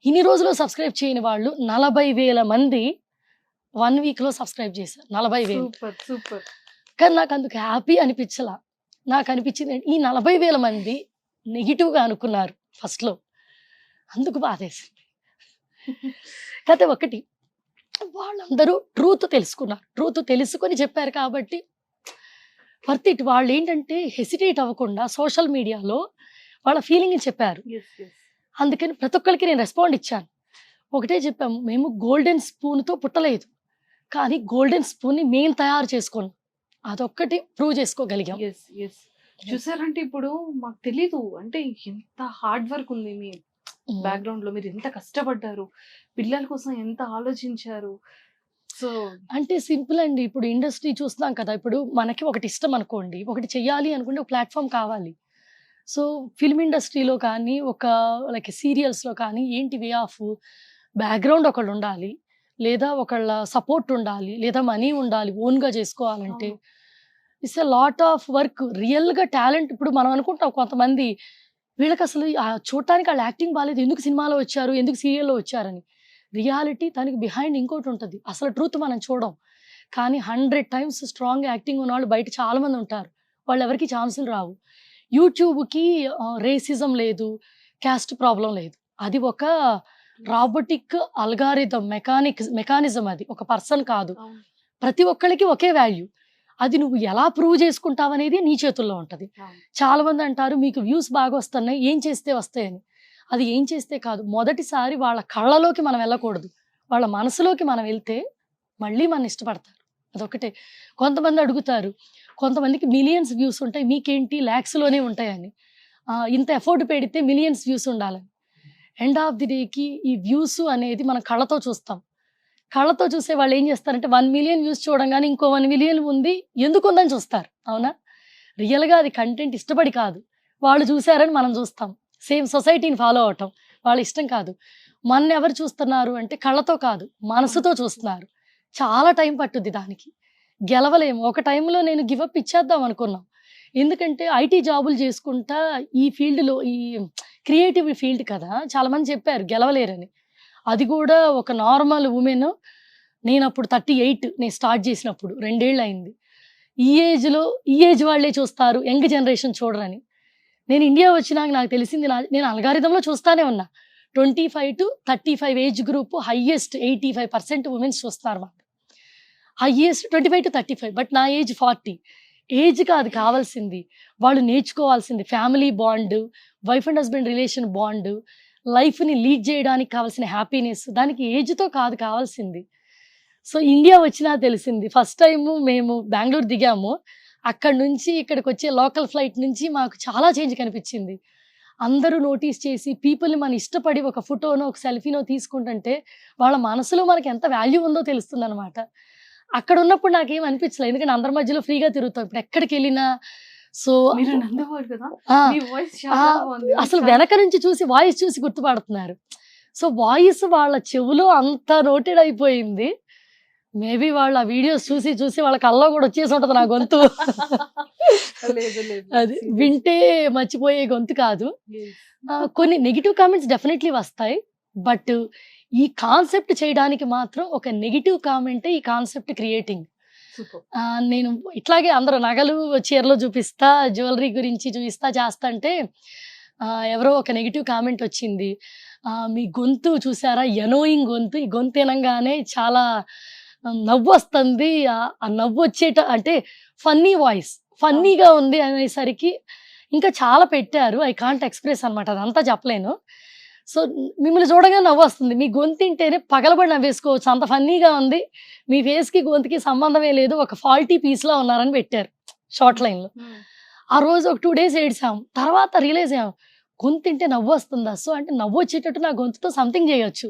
ఇన్ని రోజులు సబ్స్క్రైబ్ చేయని వాళ్ళు 40,000 మంది 1 weekలో సబ్స్క్రైబ్ చేశారు. 40,000. కానీ నాకు అందుకు హ్యాపీ అనిపించలా. నాకు అనిపించింది ఈ 40,000 మంది నెగిటివ్గా అనుకున్నారు ఫస్ట్లో, అందుకు బాధేసింది. కథ ఒకటి, వాళ్ళందరూ ట్రూత్ తెలుసుకున్నారు, ట్రూత్ తెలుసుకొని చెప్పారు కాబట్టి వర్త్ ఇట్. వాళ్ళు ఏంటంటే హెసిటేట్ అవ్వకుండా సోషల్ మీడియాలో వాళ్ళ ఫీలింగ్ చెప్పారు. అందుకని ప్రతి ఒక్కరికి నేను రెస్పాండ్ ఇచ్చాను. ఒకటే చెప్పాము, మేము గోల్డెన్ స్పూన్తో పుట్టలేదు, కానీ గోల్డెన్ స్పూన్ని మేము తయారు చేసుకున్నాం, అదొక్కటి ప్రూవ్ చేసుకోగలిగాం. చూసారంటే ఇప్పుడు మాకు తెలీదు అంటే ఎంత హార్డ్ వర్క్ ఉంది మీ బ్యాక్గ్రౌండ్ లో, మీరు ఎంత కష్టపడ్డారు, పిల్లల కోసం ఎంత ఆలోచించారు. సో అంటే సింపుల్ అండి, ఇప్పుడు ఇండస్ట్రీ చూస్తున్నాం కదా, ఇప్పుడు మనకి ఒకటి ఇష్టం అనుకోండి, ఒకటి చెయ్యాలి అనుకుంటే ఒక ప్లాట్ఫామ్ కావాలి. సో ఫిల్మ్ ఇండస్ట్రీలో కానీ ఒక లైక్ సీరియల్స్లో కానీ ఏంటి వే ఆఫ్ బ్యాక్గ్రౌండ్ ఒకళ్ళు ఉండాలి, లేదా ఒకళ్ళ సపోర్ట్ ఉండాలి, లేదా మనీ ఉండాలి ఓన్గా చేసుకోవాలంటే. It's a lot of work. రియల్గా టాలెంట్ ఇప్పుడు మనం అనుకుంటాం కొంతమంది వీళ్ళకి అసలు చూడటానికి వాళ్ళ యాక్టింగ్ బాగాలేదు, ఎందుకు సినిమాలో వచ్చారు, ఎందుకు సీరియల్లో వచ్చారని. రియాలిటీ దానికి బిహైండ్ ఇంకోటి ఉంటుంది, అసలు ట్రూత్ మనం చూడం. కానీ 100 times స్ట్రాంగ్ యాక్టింగ్ ఉన్న వాళ్ళు బయట చాలామంది ఉంటారు, వాళ్ళు ఎవరికి ఛాన్సులు రావు. యూట్యూబ్కి రేసిజం లేదు, క్యాస్ట్ ప్రాబ్లం లేదు, అది ఒక రాబోటిక్ అల్గారిథం మెకానిజం, అది ఒక పర్సన్ కాదు. ప్రతి ఒక్కరికి ఒకే వాల్యూ, అది నువ్వు ఎలా ప్రూవ్ చేసుకుంటావు అనేది నీ చేతుల్లో ఉంటుంది. చాలా మంది అంటారు మీకు వ్యూస్ బాగా వస్తున్నాయి, ఏం చేస్తే వస్తాయని. అది ఏం చేస్తే కాదు, మొదటిసారి వాళ్ళ కళ్ళలోకి మనం వెళ్ళకూడదు, వాళ్ళ మనసులోకి మనం వెళ్తే మళ్ళీ మన ఇష్టపడతారు. అదొకటే. కొంతమంది అడుగుతారు, కొంతమందికి మిలియన్స్ వ్యూస్ ఉంటాయి, మీకేంటి ల్యాక్స్లోనే ఉంటాయని. ఇంత ఎఫర్ట్ పెడితే మిలియన్స్ వ్యూస్ ఉండాలని. ఎండ్ ఆఫ్ ది డేకి ఈ వ్యూస్ అనేది మనం కళ్ళతో చూస్తాం. కళ్ళతో చూసే వాళ్ళు ఏం చేస్తారంటే 1 million వ్యూస్ చూడంగానే ఇంకో 1 million ఉంది, ఎందుకు ఉందని చూస్తారు. అవునా? రియల్గా అది కంటెంట్ ఇష్టపడి కాదు, వాళ్ళు చూసారని మనం చూస్తాం. సేమ్ సొసైటీని ఫాలో అవటం వాళ్ళ ఇష్టం కాదు. మన ఎవరు చూస్తున్నారు అంటే కళ్ళతో కాదు, మనసుతో చూస్తున్నారు. చాలా టైం పట్టుద్ది దానికి, గెలవలేము. ఒక టైంలో నేను గివప్ ఇచ్చేద్దాం అనుకున్నాం, ఎందుకంటే ఐటీ జాబులు చేసుకుంటా ఈ ఫీల్డ్లో, ఈ క్రియేటివ్ ఫీల్డ్ కదా, చాలామంది చెప్పారు గెలవలేరని. అది కూడా ఒక నార్మల్ ఉమెన్, నేను అప్పుడు 38 నేను స్టార్ట్ చేసినప్పుడు 2 ఏళ్ళు అయింది. ఈ ఏజ్ వాళ్ళే చూస్తారు, యంగ్ జనరేషన్ చూడరని. నేను ఇండియా వచ్చినాక నాకు తెలిసింది, నేను అల్గారిథంలో చూస్తానే ఉన్నా, 25 to 35 age group highest 85% women's చూస్తున్నారు మాట, హైయెస్ట్ 25 to 35. బట్ నా ఏజ్ 40. ఏజ్ కాదు కావాల్సింది, వాళ్ళు నేర్చుకోవాల్సింది family bond, wife and husband relation bond, లైఫ్ని లీడ్ చేయడానికి కావాల్సిన హ్యాపీనెస్, దానికి ఏజ్తో కాదు కావాల్సింది. సో ఇండియా వచ్చినా తెలిసింది. ఫస్ట్ టైము మేము బెంగళూరు దిగాము, అక్కడి నుంచి ఇక్కడికి వచ్చే లోకల్ ఫ్లైట్ నుంచి మాకు చాలా చేంజ్ కనిపించింది. అందరూ నోటీస్ చేసి పీపుల్ని మన ఇష్టపడి ఒక ఫోటోనో ఒక సెల్ఫీనో తీసుకుంటుంటే వాళ్ళ మనసులో మనకి ఎంత వాల్యూ ఉందో తెలుస్తుంది అనమాట. అక్కడ ఉన్నప్పుడు నాకేం అనిపించలేదు, ఎందుకంటే అందరి మధ్యలో ఫ్రీగా తిరుగుతాం, ఇప్పుడు ఎక్కడికి వెళ్ళినా. సో అసలు వెనక నుంచి చూసి వాయిస్ చూసి గుర్తుపడుతున్నారు. సో వాయిస్ వాళ్ళ చెవులో అంత నోటెడ్ అయిపోయింది. మేబీ వాళ్ళు ఆ వీడియోస్ చూసి చూసి వాళ్ళ కల్లో కూడా వచ్చేసి ఉంటుంది నా గొంతు. అది వింటే మర్చిపోయే గొంతు కాదు. కొన్ని నెగిటివ్ కామెంట్స్ డెఫినెట్లీ వస్తాయి, బట్ ఈ కాన్సెప్ట్ చేయడానికి మాత్రం ఒక నెగిటివ్ కామెంటే ఈ కాన్సెప్ట్ క్రియేటింగ్. నేను ఇట్లాగే అందరూ నగలు చీరలో చూపిస్తా, జ్యువెలరీ గురించి చూపిస్తా చేస్తా అంటే ఎవరో ఒక నెగిటివ్ కామెంట్ వచ్చింది, మీ గొంతు చూసారా ఎనోయింగ్ గొంతు, ఈ గొంతు వినంగానే చాలా నవ్వు వస్తుంది, ఆ నవ్వు వచ్చేట అంటే ఫన్నీ వాయిస్, ఫన్నీగా ఉంది అనేసరికి ఇంకా చాలా పెట్టారు. ఐ కాంట్ ఎక్స్ప్రెస్ అనమాట, అదంతా చెప్పలేను. సో మిమ్మల్ని చూడగా నవ్వు వస్తుంది, మీ గొంతు తింటేనే పగలబడి నవ్వేసుకోవచ్చు, అంత ఫన్నీగా ఉంది, మీ ఫేస్కి గొంతుకి సంబంధమే లేదు, ఒక ఫాల్టీ పీస్లా ఉన్నారని పెట్టారు షార్ట్ లైన్లో. ఆ రోజు ఒక 2 days ఏడ్చాం. తర్వాత రియలైజ్ అయ్యాం, గొంతు తింటే నవ్వు వస్తుందా, సో అంటే నవ్వు వచ్చేటట్టు నా గొంతుతో సంథింగ్ చేయొచ్చు.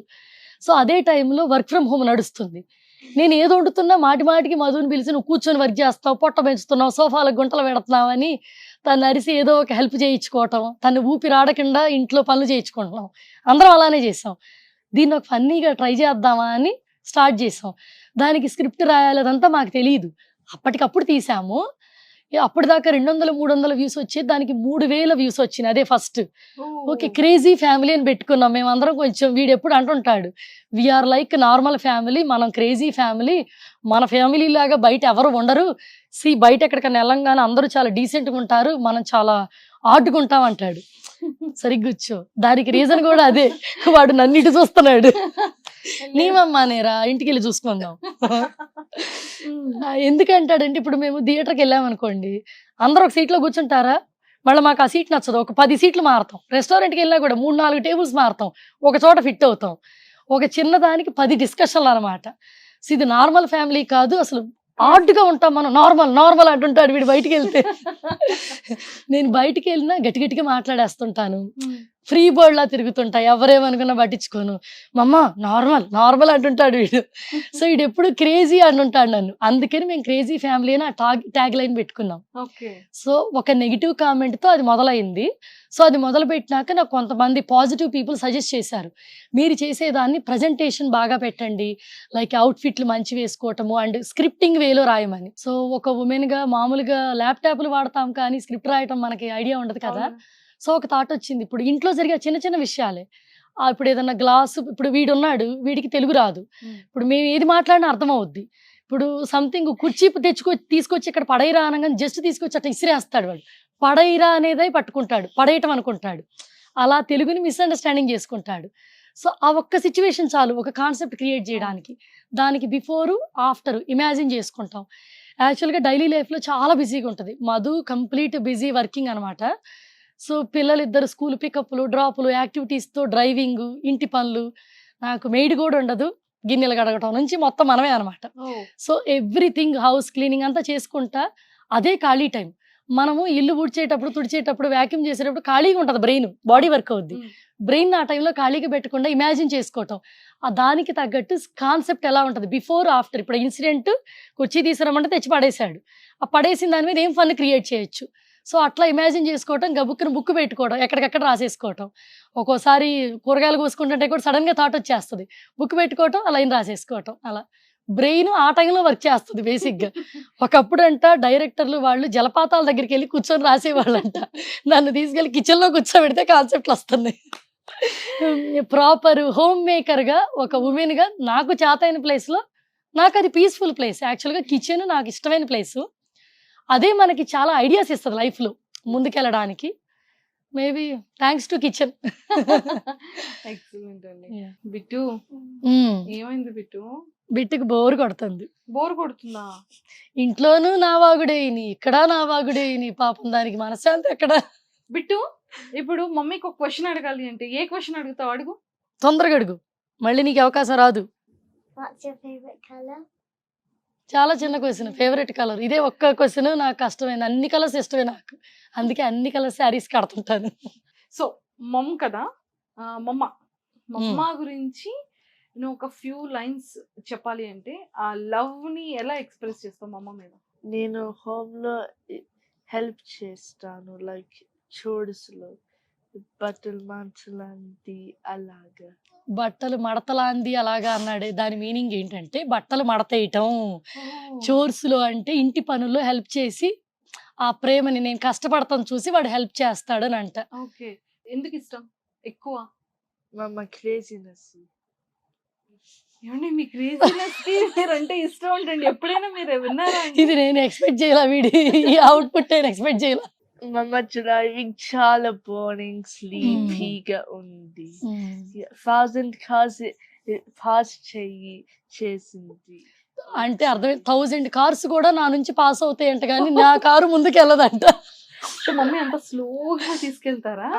సో అదే టైంలో వర్క్ ఫ్రమ్ హోమ్ నడుస్తుంది. నేను ఏదో వండుతున్నా మాటి మాటికి మధుని పిలిచి నువ్వు కూర్చొని వర్క్ చేస్తావు, పొట్ట పెంచుతున్నావు, సోఫాలకు గుంటలు పెడుతున్నావు అని తను అరిసి ఏదో ఒక హెల్ప్ చేయించుకోవటం, తను ఊపిరాడకుండా ఇంట్లో పనులు చేయించుకుంటున్నాం. అందరం అలానే చేసాం. దీన్ని ఒక ఫన్నీగా ట్రై చేద్దామా అని స్టార్ట్ చేసాం. దానికి స్క్రిప్ట్ రాయాలి అదంతా మాకు తెలియదు, అప్పటికప్పుడు తీసాము. అప్పటిదాకా 200-300 వ్యూస్ వచ్చేది, దానికి 3000 వ్యూస్ వచ్చినాయి, అదే ఫస్ట్. ఓకే, క్రేజీ ఫ్యామిలీ అని పెట్టుకున్నాం మేమందరం. కొంచెం వీడు ఎప్పుడు అంటుంటాడు, వీఆర్ లైక్ నార్మల్ ఫ్యామిలీ, మనం క్రేజీ ఫ్యామిలీ, మన ఫ్యామిలీ లాగా బయట ఎవరు ఉండరు, బయట ఎక్కడికైనా వెళ్ళంగానే అందరూ చాలా డీసెంట్గా ఉంటారు, మనం చాలా ఆడుకుంటాం అంటాడు. సరిగ్గా కూర్చో. దానికి రీజన్ కూడా అదే, వాడు నన్ను ఇటు చూస్తున్నాడు. నీ మమ్మానేరా, ఇంటికి వెళ్ళి చూసుకుందాం. ఎందుకంటాడంటే ఇప్పుడు మేము థియేటర్కి వెళ్ళామనుకోండి, అందరూ ఒక సీట్లో కూర్చుంటారా, మళ్ళీ మాకు ఆ సీట్ నచ్చదు, ఒక 10 సీట్లు మారుతాం. రెస్టారెంట్కి వెళ్ళినా కూడా 3-4 టేబుల్స్ మారుతాం, ఒక చోట ఫిట్ అవుతాం. ఒక చిన్నదానికి 10 డిస్కషన్లు అనమాట. ఇది నార్మల్ ఫ్యామిలీ కాదు, అసలు ఆడ్గా ఉంటాం మనం. నార్మల్ అంటుంటాడు వీడు బయటికి వెళ్తే. నేను బయటికి వెళ్ళినా గట్టిగా మాట్లాడేస్తుంటాను, ఫ్రీ బర్డ్ లా తిరుగుతుంటా, ఎవరేమనుకున్నా పట్టించుకోను. మమ్మ నార్మల్ అంటుంటాడు వీడు. సో వీడు ఎప్పుడు క్రేజీ అంటుంటాడు నన్ను. అందుకని మేము క్రేజీ ఫ్యామిలీ అని ఆ ట్యాగ్ లైన్ పెట్టుకున్నాం. సో ఒక నెగిటివ్ కామెంట్ తో అది మొదలైంది. సో అది మొదలు పెట్టినాక నాకు కొంతమంది పాజిటివ్ పీపుల్ సజెస్ట్ చేశారు, మీరు చేసేదాన్ని ప్రజెంటేషన్ బాగా పెట్టండి, లైక్ అవుట్ఫిట్లు మంచి వేసుకోవటము అండ్ స్క్రిప్టింగ్ వేలో రాయమని. సో ఒక ఉమెన్ గా మామూలుగా ల్యాప్టాప్లు వాడతాం కానీ స్క్రిప్ట్ రాయటం మనకి ఐడియా ఉండదు కదా. సో ఒక థాట్ వచ్చింది, ఇప్పుడు ఇంట్లో జరిగే చిన్న విషయాలే, ఇప్పుడు ఏదన్నా గ్లాసు, ఇప్పుడు వీడున్నాడు, వీడికి తెలుగు రాదు, ఇప్పుడు మేము ఏది మాట్లాడినా అర్థం అవుద్ది. ఇప్పుడు సంథింగ్ కుర్చీ తీసుకొచ్చి ఇక్కడ పడైరా అనగానే జస్ట్ తీసుకొచ్చి అట్లా ఇసిరేస్తాడు వాడు. పడైరా అనేదే పట్టుకుంటాడు, పడేయటం అనుకుంటాడు. అలా తెలుగుని మిస్అండర్స్టాండింగ్ చేసుకుంటాడు. సో ఆ ఒక్క సిచ్యువేషన్ చాలు ఒక కాన్సెప్ట్ క్రియేట్ చేయడానికి. దానికి బిఫోరు ఆఫ్టర్ ఇమాజిన్ చేసుకుంటాం. యాక్చువల్గా డైలీ లైఫ్లో చాలా బిజీగా ఉంటుంది. మధు కంప్లీట్ బిజీ వర్కింగ్ అనమాట. సో పిల్లలిద్దరు స్కూల్ పికప్లు డ్రాపులు యాక్టివిటీస్తో డ్రైవింగ్, ఇంటి పనులు, నాకు మెయిడ్ కూడా ఉండదు, గిన్నెలు కడగటం నుంచి మొత్తం మనమే అనమాట. సో ఎవ్రీథింగ్ హౌస్ క్లీనింగ్ అంతా చేసుకుంటా, అదే ఖాళీ టైం. మనము ఇల్లు ఊడ్చేటప్పుడు తుడిచేటప్పుడు వ్యాక్యూమ్ చేసేటప్పుడు ఖాళీగా ఉంటుంది, బ్రెయిన్ బాడీ వర్క్ అవుద్ది. బ్రెయిన్ ఆ టైంలో ఖాళీగా పెట్టకుండా ఇమాజిన్ చేసుకోవటం. దానికి తగ్గట్టు కాన్సెప్ట్ ఎలా ఉంటుంది బిఫోర్ ఆఫ్టర్. ఇప్పుడు ఇన్సిడెంట్ కుర్చీ తీసుకురమ్మంటే తెచ్చి పడేశాడు, ఆ పడేసిన దాని మీద ఏం ఫన్ క్రియేట్ చేయొచ్చు. సో అట్లా ఇమాజిన్ చేసుకోవటం, గబుక్కును బుక్ పెట్టుకోవడం, ఎక్కడికక్కడ రాసేసుకోవటం. ఒక్కోసారి కూరగాయలు కోసుకుంటుంటే కూడా సడన్గా థాట్ వచ్చేస్తుంది, బుక్ పెట్టుకోవటం, ఆ లైన్ రాసేసుకోవటం. అలా బ్రెయిన్ ఆ టైంలో వర్క్ చేస్తుంది బేసిక్గా. ఒకప్పుడంట డైరెక్టర్లు వాళ్ళు జలపాతాల దగ్గరికి వెళ్ళి కూర్చొని రాసేవాళ్ళంట, నన్ను తీసుకెళ్ళి కిచెన్లో కూర్చోబెడితే కాన్సెప్ట్లు వస్తున్నాయి. ప్రాపర్ హోమ్ మేకర్గా ఒక ఉమెన్గా నాకు చేతైన ప్లేస్లో నాకు అది పీస్ఫుల్ ప్లేస్. యాక్చువల్గా కిచెన్ నాకు ఇష్టమైన ప్లేసు. అదే మనకి చాలా ఐడియాస్ ఇస్తుంది లైఫ్లో ముందుకెళ్ళడానికి. Maybe thanks to kitchen. Excellent అండి. బిట్టు ఏమైంది బిట్టు? బిట్టుకు బోర్ కొడుతుంది. బోర్ కొడుతుందా? ఇంట్లోనూ నా వాగుడేని, ఇక్కడ నా వాగుడేని, పాపం దానికి మనశ్శాంతి ఎక్కడ. బిట్టు ఇప్పుడు మమ్మీకి ఒక క్వశ్చన్ అడగాలి అంటే ఏ క్వశ్చన్ అడుగుతావు? అడుగు, తొందరగా అడుగు, మళ్ళీ నీకు అవకాశం రాదు. What's your favorite color? చాలా చిన్న క్వశ్చన్, ఫేవరెట్ కలర్. ఇదే ఒక్క క్వశ్చన్ నాకు కష్టమైంది. అన్ని కలర్స్ ఇష్టమే నాకు, అందుకే అన్ని కలర్స్ శారీస్ కడుతుంటాను. సో మమ్ కదా, మమ్మ గురించి నువ్వు ఒక ఫ్యూ లైన్స్ చెప్పాలి అంటే ఆ లవ్ ని ఎలా ఎక్స్ప్రెస్ చేస్తావు మమ్మ మీద? నేను హోమ్ లో హెల్ప్ చేస్తాను, లైక్ చోర్స్ లో, బట్టలు మార్చలాంటి అలాగా. బట్టలు మడతలాంది అలాగా అన్నాడే, దాని మీనింగ్ ఏంటంటే బట్టలు మడతేయటం. చోర్స్ లో అంటే ఇంటి పనుల్లో హెల్ప్ చేసి ఆ ప్రేమని, నేను కష్టపడతాను చూసి వాడు హెల్ప్ చేస్తాడు అని అంట. ఓకే, ఎందుకు ఇష్టం ఎక్కువ? మమ్మ క్రేజీనెస్. ఏమండి మీ క్రేజీనెస్ మీరంటే ఇష్టం ఉంటుంది, ఎప్పుడైనా మీరు విన్నారా? ఇది నేను ఎక్స్పెక్ట్ చేయాల, వీడి ఈ అవుట్పుట్ నేను ఎక్స్పెక్ట్ చేయాల. మమ్మ డ్రైవింగ్ చాలా బోరింగ్, స్లీపీగా ఉంది. 1000 కార్స్ పాస్ చేసింది అంటే అర్థం 1000 కార్స్ కూడా నా నుంచి పాస్ అవుతాయంట, కానీ నా కారు ముందుకు వెళ్ళదంట. మమ్మీ అంత స్లోగా తీసుకెళ్తారా?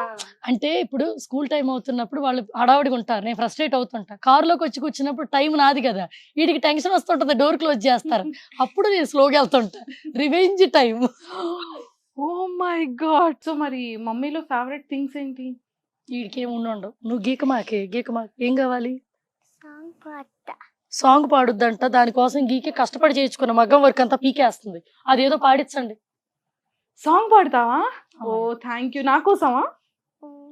అంటే ఇప్పుడు స్కూల్ టైం అవుతున్నప్పుడు వాళ్ళు హడావుడిగా ఉంటారు, నేను ఫ్రస్ట్రేట్ అవుతుంటా. కారులోకి వచ్చి కూర్చున్నప్పుడు టైం నాది కదా, వీడికి టెన్షన్ వస్తుంటది, డోర్ క్లోజ్ చేస్తారు, అప్పుడు నేను స్లోగా వెళ్తుంటా. Revenge time. Oh my God. So మరి మమ్మీలో ఫేవరెట్ థింగ్స్ ఏంటి? వీడికి ఏమి ఉండవు. నువ్వు గీకమాకే ఏం కావాలి? Song పాడతా. సాంగ్ పాడుద్దంట, దానికోసం గీకే కష్టపడి చేయించుకున్న మగ్గం వర్క్ అంతా పీకేస్తుంది, అదేదో పాడించండి. సాంగ్ పాడతావా? Oh thank you. నా కోసమా?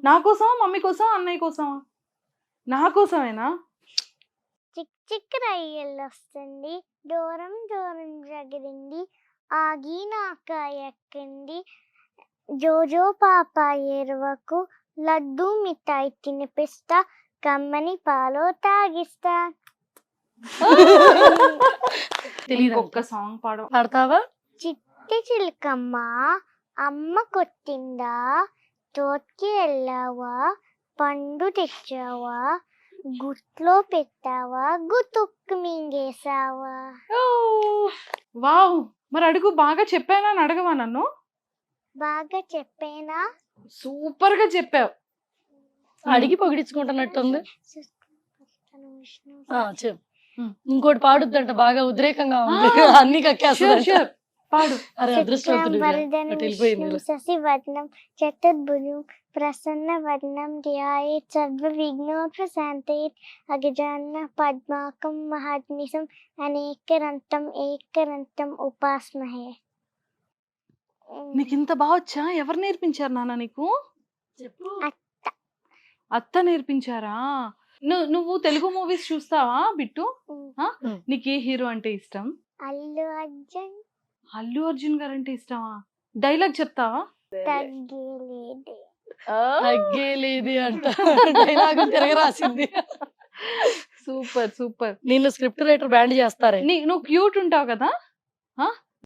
నా కోసమా, మమ్మీ కోసం, అన్నయ్య కోసమా? నా కోసమేనా? చిక్ చిక్ రైలు వస్తుంది, దూరం దూరం జగిరింది, ఆగి నాక ఎక్కింది, జోజో పాప ఎరువకు, లడ్డు మిఠాయి తినిపిస్తా, కమ్మని పాలో తాగిస్తా. తెలియదు, ఒక్క సాంగ్ పాడవా? పాడతావా? చిట్టి చిలకమ్మ అమ్మ కొట్టిందా, తోటకి వెళ్ళావా, పండు తెచ్చావా, గుట్లో పెట్టావా, గుతుక్కు మింగేసావా? వావ్, మరి అడుగు, బాగా చెప్పానా అని అడగవా నన్ను? బాగా చెప్పేనా? సూపర్ గా చెప్పావు. అడిగి పొగిడించుకుంటున్నట్టుంది. చెప్పు. ఉమ్. ఇంకోటి పాడుద్దంట, బాగా ఉద్రేకంగా ఉంది. అన్ని కక్కేస్తుంది. Sure, పాడు. అరే అదృష్టవంతుడు వరదన అటు వెళ్ళిపోయింది విష్ణు ఇలా. శశివర్ణం చతుర్భుజం ప్రసన్నవదనం ధ్యాయేత్ సర్వవిఘ్నోపశాంతయేత్ అగజానన పద్మాకం మహాత్మిసం ఏకరంతం ఉపాస్మహే. నీకు ఇంత బాగా వచ్చా? ఎవరు నేర్పించారు నాన్న నీకు? చెప్పు. అత్త నేర్పించారా? నువ్వు తెలుగు మూవీస్ చూస్తావా బిట్టు? నీకు ఏ హీరో అంటే ఇష్టం? అల్లు అర్జున్. అల్లు అర్జున్ గారు అంటే ఇష్టమా? డైలాగ్ చెప్తావా? తగ్గేలేదే. తగ్గేలేది అంట. డైలాగ్ తిరగరాసింది. Super super. నిన్ను స్క్రిప్ట్ రైటర్ బ్యాండ్ చేస్తారే. నువ్వు క్యూట్ ఉంటావు కదా?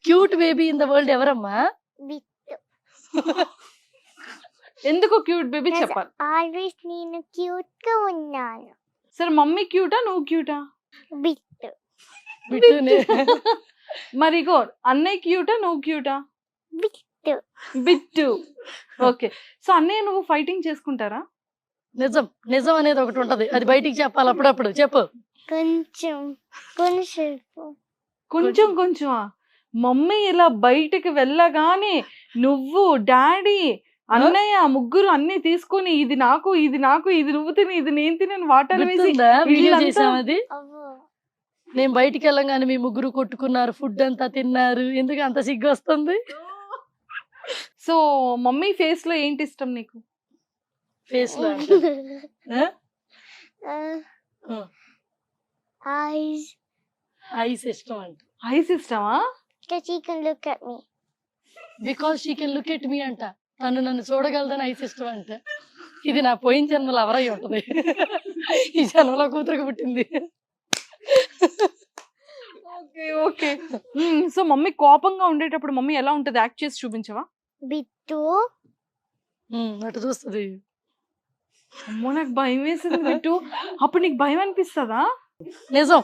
Cute baby in the world ఎవరమ్మా? బిట్టు. ఎందుకు క్యూట్ బేబీ చెప్పాలి? ఆల్వేస్ నేను క్యూట్ గా ఉన్నాను. సరే, మమ్మీ క్యూటా నువ్వు క్యూటా? బిట్టు. బిట్టునే. మరి ఇగో, అన్నయ్య క్యూటా నువ్వు క్యూటా? బిట్టు. బిట్టు. ఓకే. సో అన్నయ్య నువ్వు ఫైటింగ్ చేసుకుంటారా? నిజం నిజం అనేది ఒకటి ఉంటది, అది బయటికి చెప్పాలి అప్పుడప్పుడు. చెప్పు. కొంచెం కొంచెం కొంచెం కొంచెమా? మమ్మీ ఇలా బయటికి వెళ్ళగానే నువ్వు, డాడీ, అన్నయ్య ముగ్గురు అన్ని తీసుకొని ఇది నాకు, ఇది నాకు, ఇది నువ్వు తిని, ఇది నేను తిని వాటర్ వేసి గుర్తుందా వీడియో వీళ్ళంతా- చేసాం అది? అవ్వో. నేను బయటికి వెళ్ళంగానే మీ ముగ్గురు కొట్టుకున్నారు, ఫుడ్ అంతా తిన్నారు, ఎందుకు అంత సిగ్గు వస్తుంది? సో మమ్మీ ఫేస్ లో ఏంటి ఇష్టం నీకు? ఫేస్ లో Eyes, ఐస్ ఇష్టం అంట. ఐస్ ఇష్టమా? because he can look at me. Because she can look at me అంట. తను నన్ను చూడగలదని ఐస్ ఇష్టం అంట. ఇది నా పోయిన జన్మలో ఎవరై ఉంటది. ఈ జన్మలో కూతురికి పుట్టింది. Okay okay. సో మమ్మీ కోపంగా ఉండేటప్పుడు మమ్మీ ఎలా ఉంటది? యాక్ట్ చేసి చూపించవా? Bittu. అటు చూస్తుంది. అమ్మో, నాకు భయం వేసింది బిట్టు. అప్పుడు నీకు భయం అనిపిస్తుందా? నిజం.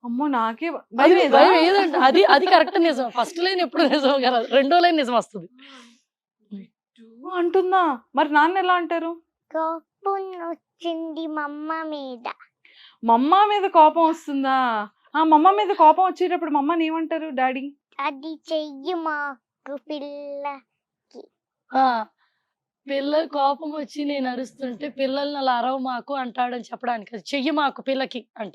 అమ్మో, నాకే అది భయం వేయదా? భయం ఏదంట, అది అది కరెక్ట్ నిజం. ఫస్ట్ లైన్ ఎప్పుడు నిజం కదా, రెండో లైన్ నిజం వస్తుంది. అంటుందా? మరి నాన్న ఎలా అంటారు? కోపం వచ్చింది మమ్మ మీద. మమ్మ మీద కోపం వస్తుందా? మమ్మ మీద కోపం వచ్చేటప్పుడు మమ్మని ఏమంటారు డాడీ? అది చెయ్యి మాకు పిల్ల. పిల్లలు కోపం వచ్చి నేను అరుస్తుంటే పిల్లల్ని అలా అరవ మాకు అంటాడని చెప్పడానికి, అది చెయ్యి మాకు పిల్లకి అంట.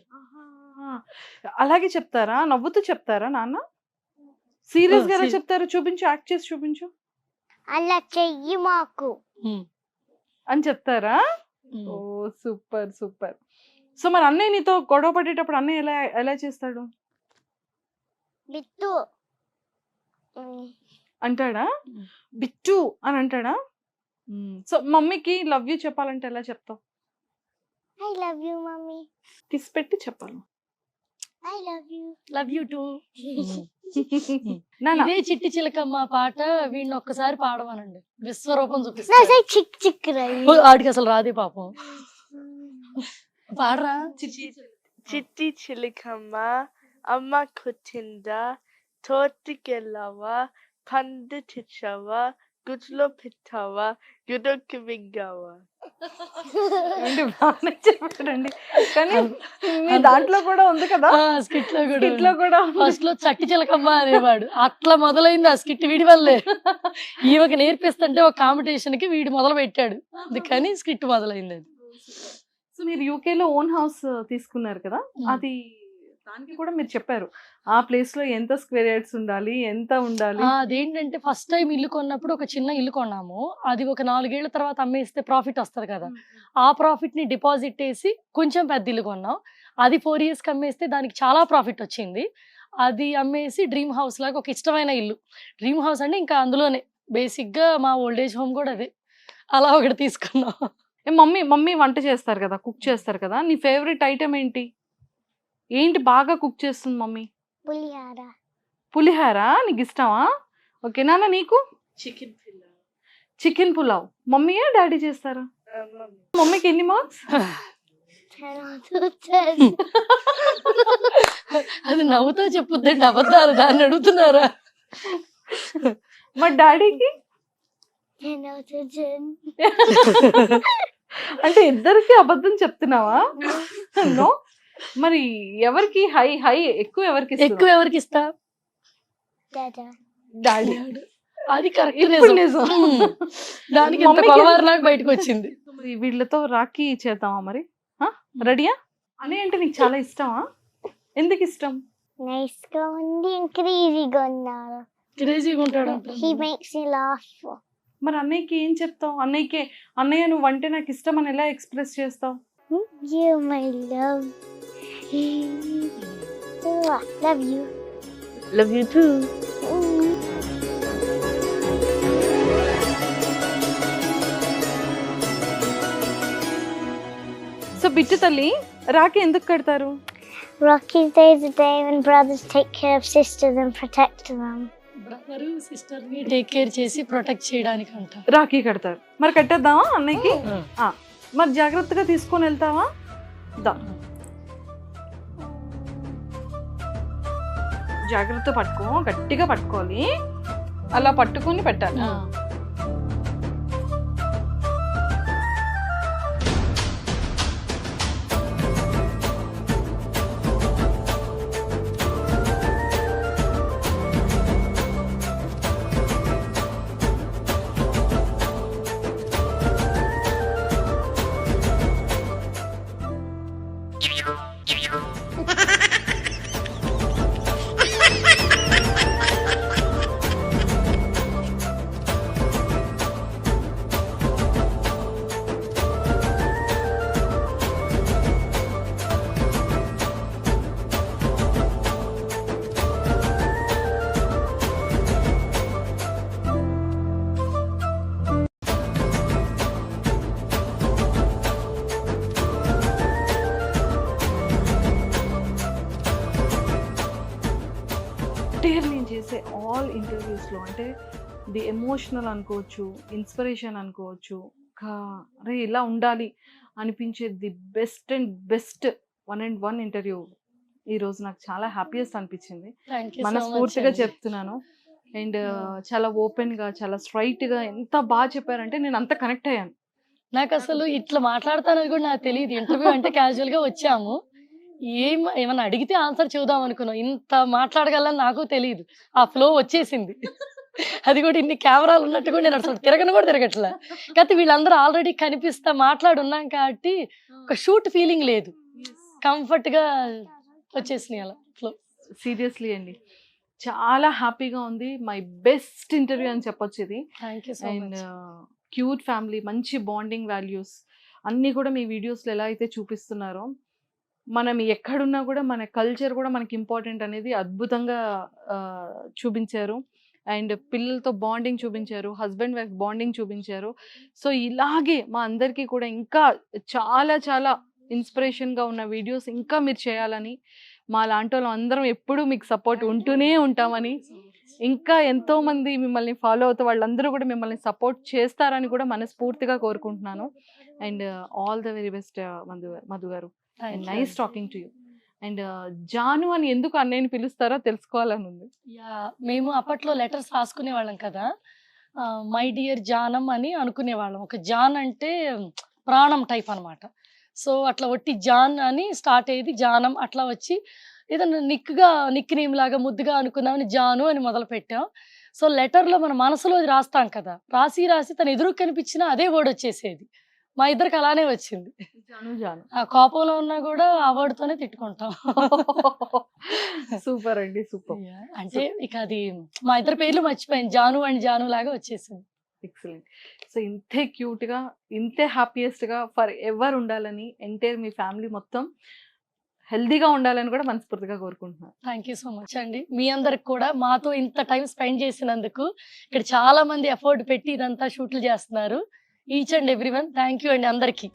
అలాగే చెప్తారా? నవ్వుతూ చెప్తారా నాన్న? సీరియస్ గా ఎలా సీ- చెప్తారు? చూపించు, యాక్ట్ చేసి చూపించు అలా చెయ్యి మాకు. అని చెప్తారా? ఓ సూపర్ సూపర్. సో మరి అన్నయ్య నీతో గొడవ పడేటప్పుడు అన్నయ్య ఎలా ఎలా చేస్తాడు? బిట్టు. అంటాడా? బిట్టు అని అంటాడా? సో మమ్మీకి లవ్ యూ చెప్పాలంటే ఎలా చెప్తావు? I love you, mommy. Kiss పెట్టి చెప్పాలి. I love you. Love you two. నాన్న ఇదే చిట్టి చిలకమ్మ పాట వీడిని ఒక్కసారి పాడమనండి, విశ్వరూపం No, చూపిస్తా. say chick chick rai. ఆడికి అసలు రాదే పాపం. పాడరా. చిట్టి చిలకమ్మ అమ్మ కొట్టిందా, తోటకెళ్ళావా, పండు తెచ్చావా, గుడ్లో పెట్టావా, గుడ్డకు మింగావా? అంటే బాగానే చెప్పాడండి, కానీ మీ దాంట్లో కూడా ఉంది కదా, స్కిట్ లో స్కిట్ లో కూడా ఉంది. ఫస్ట్ లో చట్టి చిలకమ్మ అనేవాడు, అట్లా మొదలైంది ఆ స్కిట్ వీడి వల్లే. ఈమెకి నేర్పిస్తుంటే ఒక కాంపిటీషన్ కి వీడు మొదలు పెట్టాడు, అందుకని స్కిట్ మొదలైంది అది. సో మీరు యూకే లో ఓన్ హౌస్ తీసుకున్నారు కదా, అది దానికి కూడా మీరు చెప్పారు ఆ ప్లేస్ లో ఎంత స్క్వేర్ యార్డ్స్ ఉండాలి, ఎంత ఉండాలి. అదేంటంటే ఫస్ట్ టైం ఇల్లు కొన్నప్పుడు ఒక చిన్న ఇల్లు కొన్నాము, అది ఒక 4 ఏళ్ల తర్వాత అమ్మేస్తే ప్రాఫిట్ వస్తుంది కదా, ఆ ప్రాఫిట్ ని డిపాజిట్ వేసి కొంచెం పెద్ద ఇల్లు కొన్నాం. అది 4 years కి అమ్మేస్తే దానికి చాలా ప్రాఫిట్ వచ్చింది. అది అమ్మేసి డ్రీమ్ హౌస్ లాగా ఒక ఇష్టమైన ఇల్లు, డ్రీమ్ హౌస్ అంటే ఇంకా అందులోనే బేసిక్ గా మా ఓల్డ్ ఏజ్ హోమ్ కూడా అదే, అలా ఒకటి తీసుకున్నాం. మమ్మీ వంట చేస్తారు కదా, కుక్ చేస్తారు కదా, నీ ఫేవరెట్ ఐటమ్ ఏంటి? ఏంటి బాగా కుక్ చేస్తుంది మమ్మీ? పులిహార. పులిహార నీకు ఇష్టమా? ఓకే నాన్న నీకు చికెన్ పిల్లలు చికెన్ పులావ్ మమ్మీయా డాడీ చేస్తారా? మమ్మీకి ఎన్ని మార్క్స్? 10 out of 10. అది నవ్వుతో చెప్పుద్దండి, అబద్ధాలు దాన్ని అడుగుతున్నారా? మరి డాడీకి 10 out of 10. అంటే ఇద్దరికి అబద్ధం చెప్తున్నావా? నో. మరి ఎవరికి హై హై ఎక్కువ ఎవరికి ఎక్కువ ఎవరికి ఇస్తా? Dada. డాడీ. అది కరెక్ట్. ఇప్పుడు నిజం. దానికి ఎంత మమ్మీకి కొలవారు నాకు బయటకు వచ్చింది. మరి వీళ్ళతో రాఖీ చేద్దామా మరి? రెడీయా? అనే అంటే నీకు చాలా ఇష్టమా? ఎందుకు ఇష్టం? Nice గా ఉంది and crazy గా ఉన్నారు. క్రేజీగా ఉంటాడు అంట. He makes me laugh. మరి అన్నయ్యకి ఏం చెప్తావు? అన్నయ్య నువ్వు అంటే నాకు ఇష్టం అని ఎలా ఎక్స్ప్రెస్ చేస్తావు? You my love. Love you. Love you too. So Bittu తల్లి రాఖీ ఎందుకు కడతారు? Rocky's Day is a day when brothers take care of sisters and protect them. Brother sister ని టేక్ కేర్ చేసి ప్రొటెక్ట్ చేయడానికి అంట. రాఖీ కడతారు. మరి కట్టేద్దామా అన్నయ్యకి? మరి జాగ్రత్తగా తీసుకొని వెళ్తావా? దా జాగ్రత్త పట్టుకో, గట్టిగా పట్టుకోవాలి, అలా పట్టుకొని పెట్టాలి. నేను చేసే ఆల్ ఇంటర్వ్యూస్లో అంటే ది ఎమోషనల్ అనుకోవచ్చు, ఇన్స్పిరేషన్ అనుకోవచ్చు, అరే ఇలా ఉండాలి అనిపించే the best and best 1 interview ఈరోజు నాకు చాలా హ్యాపీయెస్ట్ అనిపించింది. మనస్ఫూర్తిగా చెప్తున్నాను. అండ్ చాలా ఓపెన్గా, చాలా స్ట్రైట్గా ఎంత బాగా చెప్పారంటే నేను అంత కనెక్ట్ అయ్యాను. నాకు అసలు ఇట్లా మాట్లాడతానని కూడా నాకు తెలియదు. ఇంటర్వ్యూ అంటే క్యాజువల్గా వచ్చాము, ఏమన్నా అడిగితే ఆన్సర్ చూద్దాం అనుకున్నాం. ఇంత మాట్లాడగలని నాకు తెలియదు. ఆ ఫ్లో వచ్చేసింది. అది కూడా ఇన్ని కెమెరాలు ఉన్నట్టు కూడా నేను అసలు తిరగట్లే. కాకపోతే వీళ్ళందరూ ఆల్రెడీ కనిపిస్తా మాట్లాడున్నాం కాబట్టి ఒక షూట్ ఫీలింగ్ లేదు, కంఫర్ట్ గా వచ్చేసినాయి అలా ఫ్లో. సీరియస్లీ అండి చాలా హ్యాపీగా ఉంది. మై బెస్ట్ ఇంటర్వ్యూ అని చెప్పొచ్చు ఇది. అండ్ క్యూట్ ఫ్యామిలీ, మంచి బాండింగ్ వాల్యూస్ అన్నీ కూడా మీ వీడియోస్లో ఎలా అయితే చూపిస్తున్నారో, మనం ఎక్కడున్నా కూడా మన కల్చర్ కూడా మనకి ఇంపార్టెంట్ అనేది అద్భుతంగా చూపించారు. అండ్ పిల్లలతో బాండింగ్ చూపించారు, హస్బెండ్ వైఫ్ బాండింగ్ చూపించారు. సో ఇలాగే మా అందరికీ కూడా ఇంకా చాలా చాలా ఇన్స్పిరేషన్గా ఉన్న వీడియోస్ ఇంకా మీరు చేయాలని, మా లాంటి వాళ్ళు అందరం ఎప్పుడూ మీకు సపోర్ట్ ఉంటూనే ఉంటామని, ఇంకా ఎంతోమంది మిమ్మల్ని ఫాలో అవుతూ వాళ్ళందరూ కూడా మిమ్మల్ని సపోర్ట్ చేస్తారని కూడా మనస్ఫూర్తిగా కోరుకుంటున్నాను. And all the very best Madhu garu. Nice talking to you. And Janu అని ఎందుకు అన్నయ్యని పిలుస్తారో తెలుసుకోవాలని ఉంది. మేము అప్పట్లో లెటర్స్ రాసుకునే వాళ్ళం కదా, మై డియర్ జానం అని అనుకునేవాళ్ళం. ఒక జాన్ అంటే ప్రాణం టైప్ అనమాట. సో అట్లా ఒట్టి జాన్ అని స్టార్ట్ అయ్యేది, జానం అట్లా వచ్చి ఏదన్నా నిక్ నేమ్ లాగా ముద్దుగా అనుకున్నామని జాను అని మొదలు పెట్టాం. సో లెటర్లో మన మనసులో రాస్తాం కదా, రాసి తను ఎదురు కనిపించినా అదే వర్డ్ వచ్చేసేది. మా ఇద్దరికి అలానే వచ్చింది. ఆ కోపంలో ఉన్నా కూడా ఆ వర్డ్ తోనే తిట్టుకుంటాం. సూపర్ అండి, సూపర్. అంటే ఇక అది మా ఇద్దరు పేర్లు మర్చిపోయాను, జాను అండ్ జాను లాగా వచ్చేసింది. ఎక్సలెంట్. సో ఇంతే క్యూట్ గా, ఇంతే హ్యాపీయెస్ట్ గా ఫర్ ఎవర్ ఉండాలని, ఎంటైర్ మీ ఫ్యామిలీ మొత్తం హెల్దీగా ఉండాలని కూడా మనస్ఫూర్తిగా కోరుకుంటున్నాను. థ్యాంక్ యూ సో మచ్ అండి. మీ అందరికి కూడా మాతో ఇంత టైం స్పెండ్ చేసినందుకు, ఇక్కడ చాలా మంది ఎఫర్ట్ పెట్టి ఇదంతా షూట్లు చేస్తున్నారు. Each and everyone thank you అండి అందరికీ.